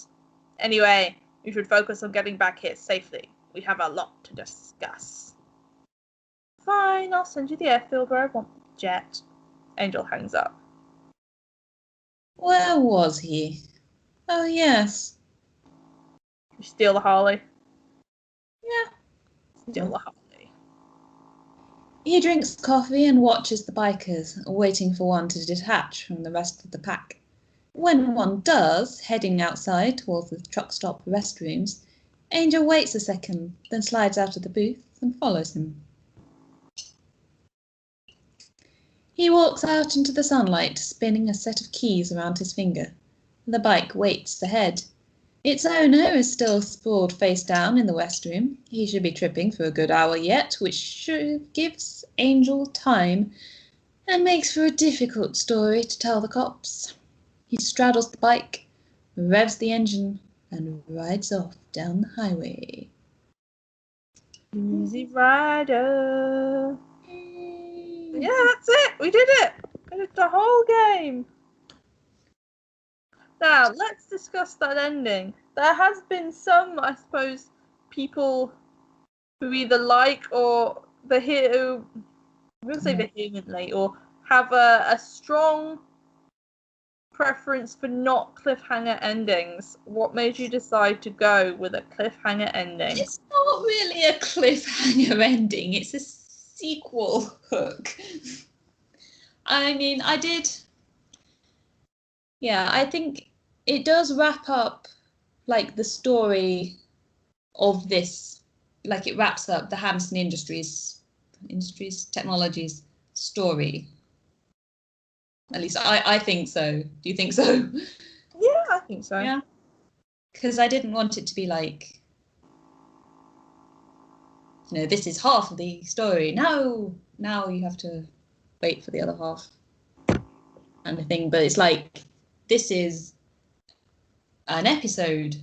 Anyway, you should focus on getting back here safely. We have a lot to discuss. Fine, I'll send you the airfield where I want the jet. Angel hangs up. Where was he? Oh, yes. You steal the Harley? Yeah. Steal the Harley. He drinks coffee and watches the bikers, waiting for one to detach from the rest of the pack. When one does, heading outside towards the truck stop restrooms, Angel waits a second, then slides out of the booth and follows him. He walks out into the sunlight, spinning a set of keys around his finger. The bike waits ahead. Its owner is still sprawled face down in the West Room. He should be tripping for a good hour yet, which gives Angel time and makes for a difficult story to tell the cops. He straddles the bike, revs the engine, and rides off down the highway. Easy Rider. Yeah, that's it. We did it. We did the whole game. Now, let's discuss that ending. There has been some, I suppose, people who either like or I'm going to say vehemently, or have a strong preference for not cliffhanger endings. What made you decide to go with a cliffhanger ending? It's not really a cliffhanger ending. It's a sequel hook. I mean, I think it does wrap up like the story of this, like it wraps up the Hanson Industries Technologies story. At least I think so. Do you think so? Yeah, I think so. Yeah. Because I didn't want it to be like, this is half of the story. No, now you have to wait for the other half kind of thing. But it's like, this is an episode.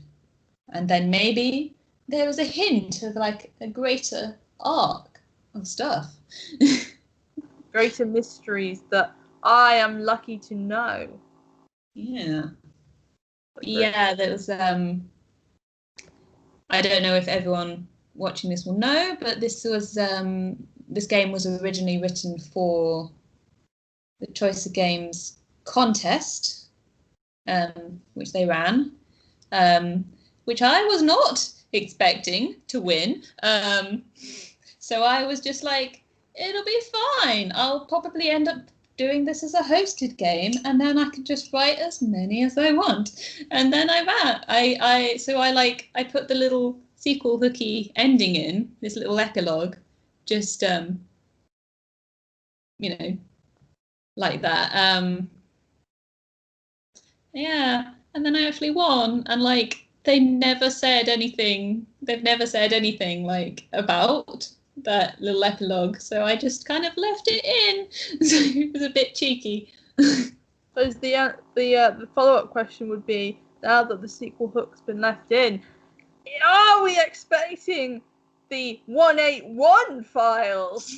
And then maybe there was a hint of like a greater arc of stuff. Greater mysteries that I am lucky to know. Yeah. Yeah, there was I don't know if everyone watching this will know, but this game was originally written for the Choice of Games contest, which they ran, which I was not expecting to win. So I was just like, it'll be fine. I'll probably end up doing this as a hosted game, and then I can just write as many as I want. And then I put the little sequel hooky ending in, this little epilogue, just like that. Yeah, and then I actually won, and like they've never said anything like about that little epilogue, so I just kind of left it in. So it was a bit cheeky. Suppose the follow-up question would be, now that the sequel hook's been left in, are we expecting the 181 files?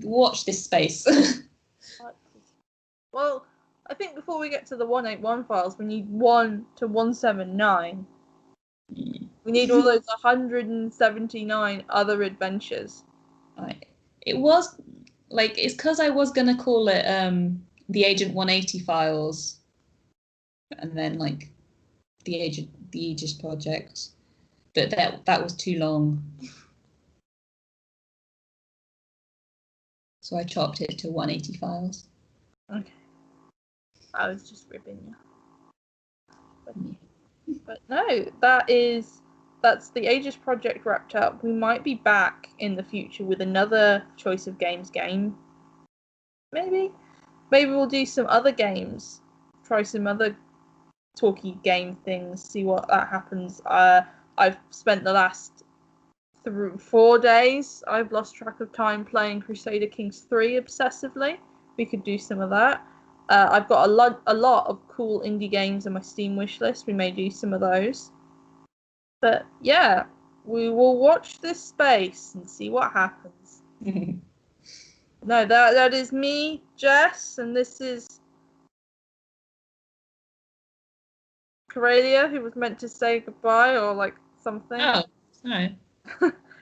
Watch this space. Well, I think before we get to the 181 files, we need 1 to 179. We need all those 179 other adventures. It was like, it's because I was gonna call it the Agent 180 files, and then like the Aegis project, but that was too long, so I chopped it to 180 files. Okay, I was just ripping you. But no, that's the Aegis project wrapped up. We might be back in the future with another Choice of Games game. Maybe we'll do some other games, try some other talky game things, see what that happens. I've spent the last 4 days, I've lost track of time, playing Crusader Kings 3 obsessively. We could do some of that. I've got a lot of cool indie games on my Steam wish list. We may do some of those. But yeah, we will watch this space and see what happens. No, that is me, Jess, and this is Karelia, who was meant to say goodbye or like something. Oh, sorry.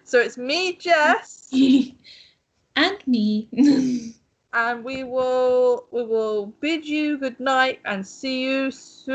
So it's me, Jess. And me. And we will bid you good night and see you soon.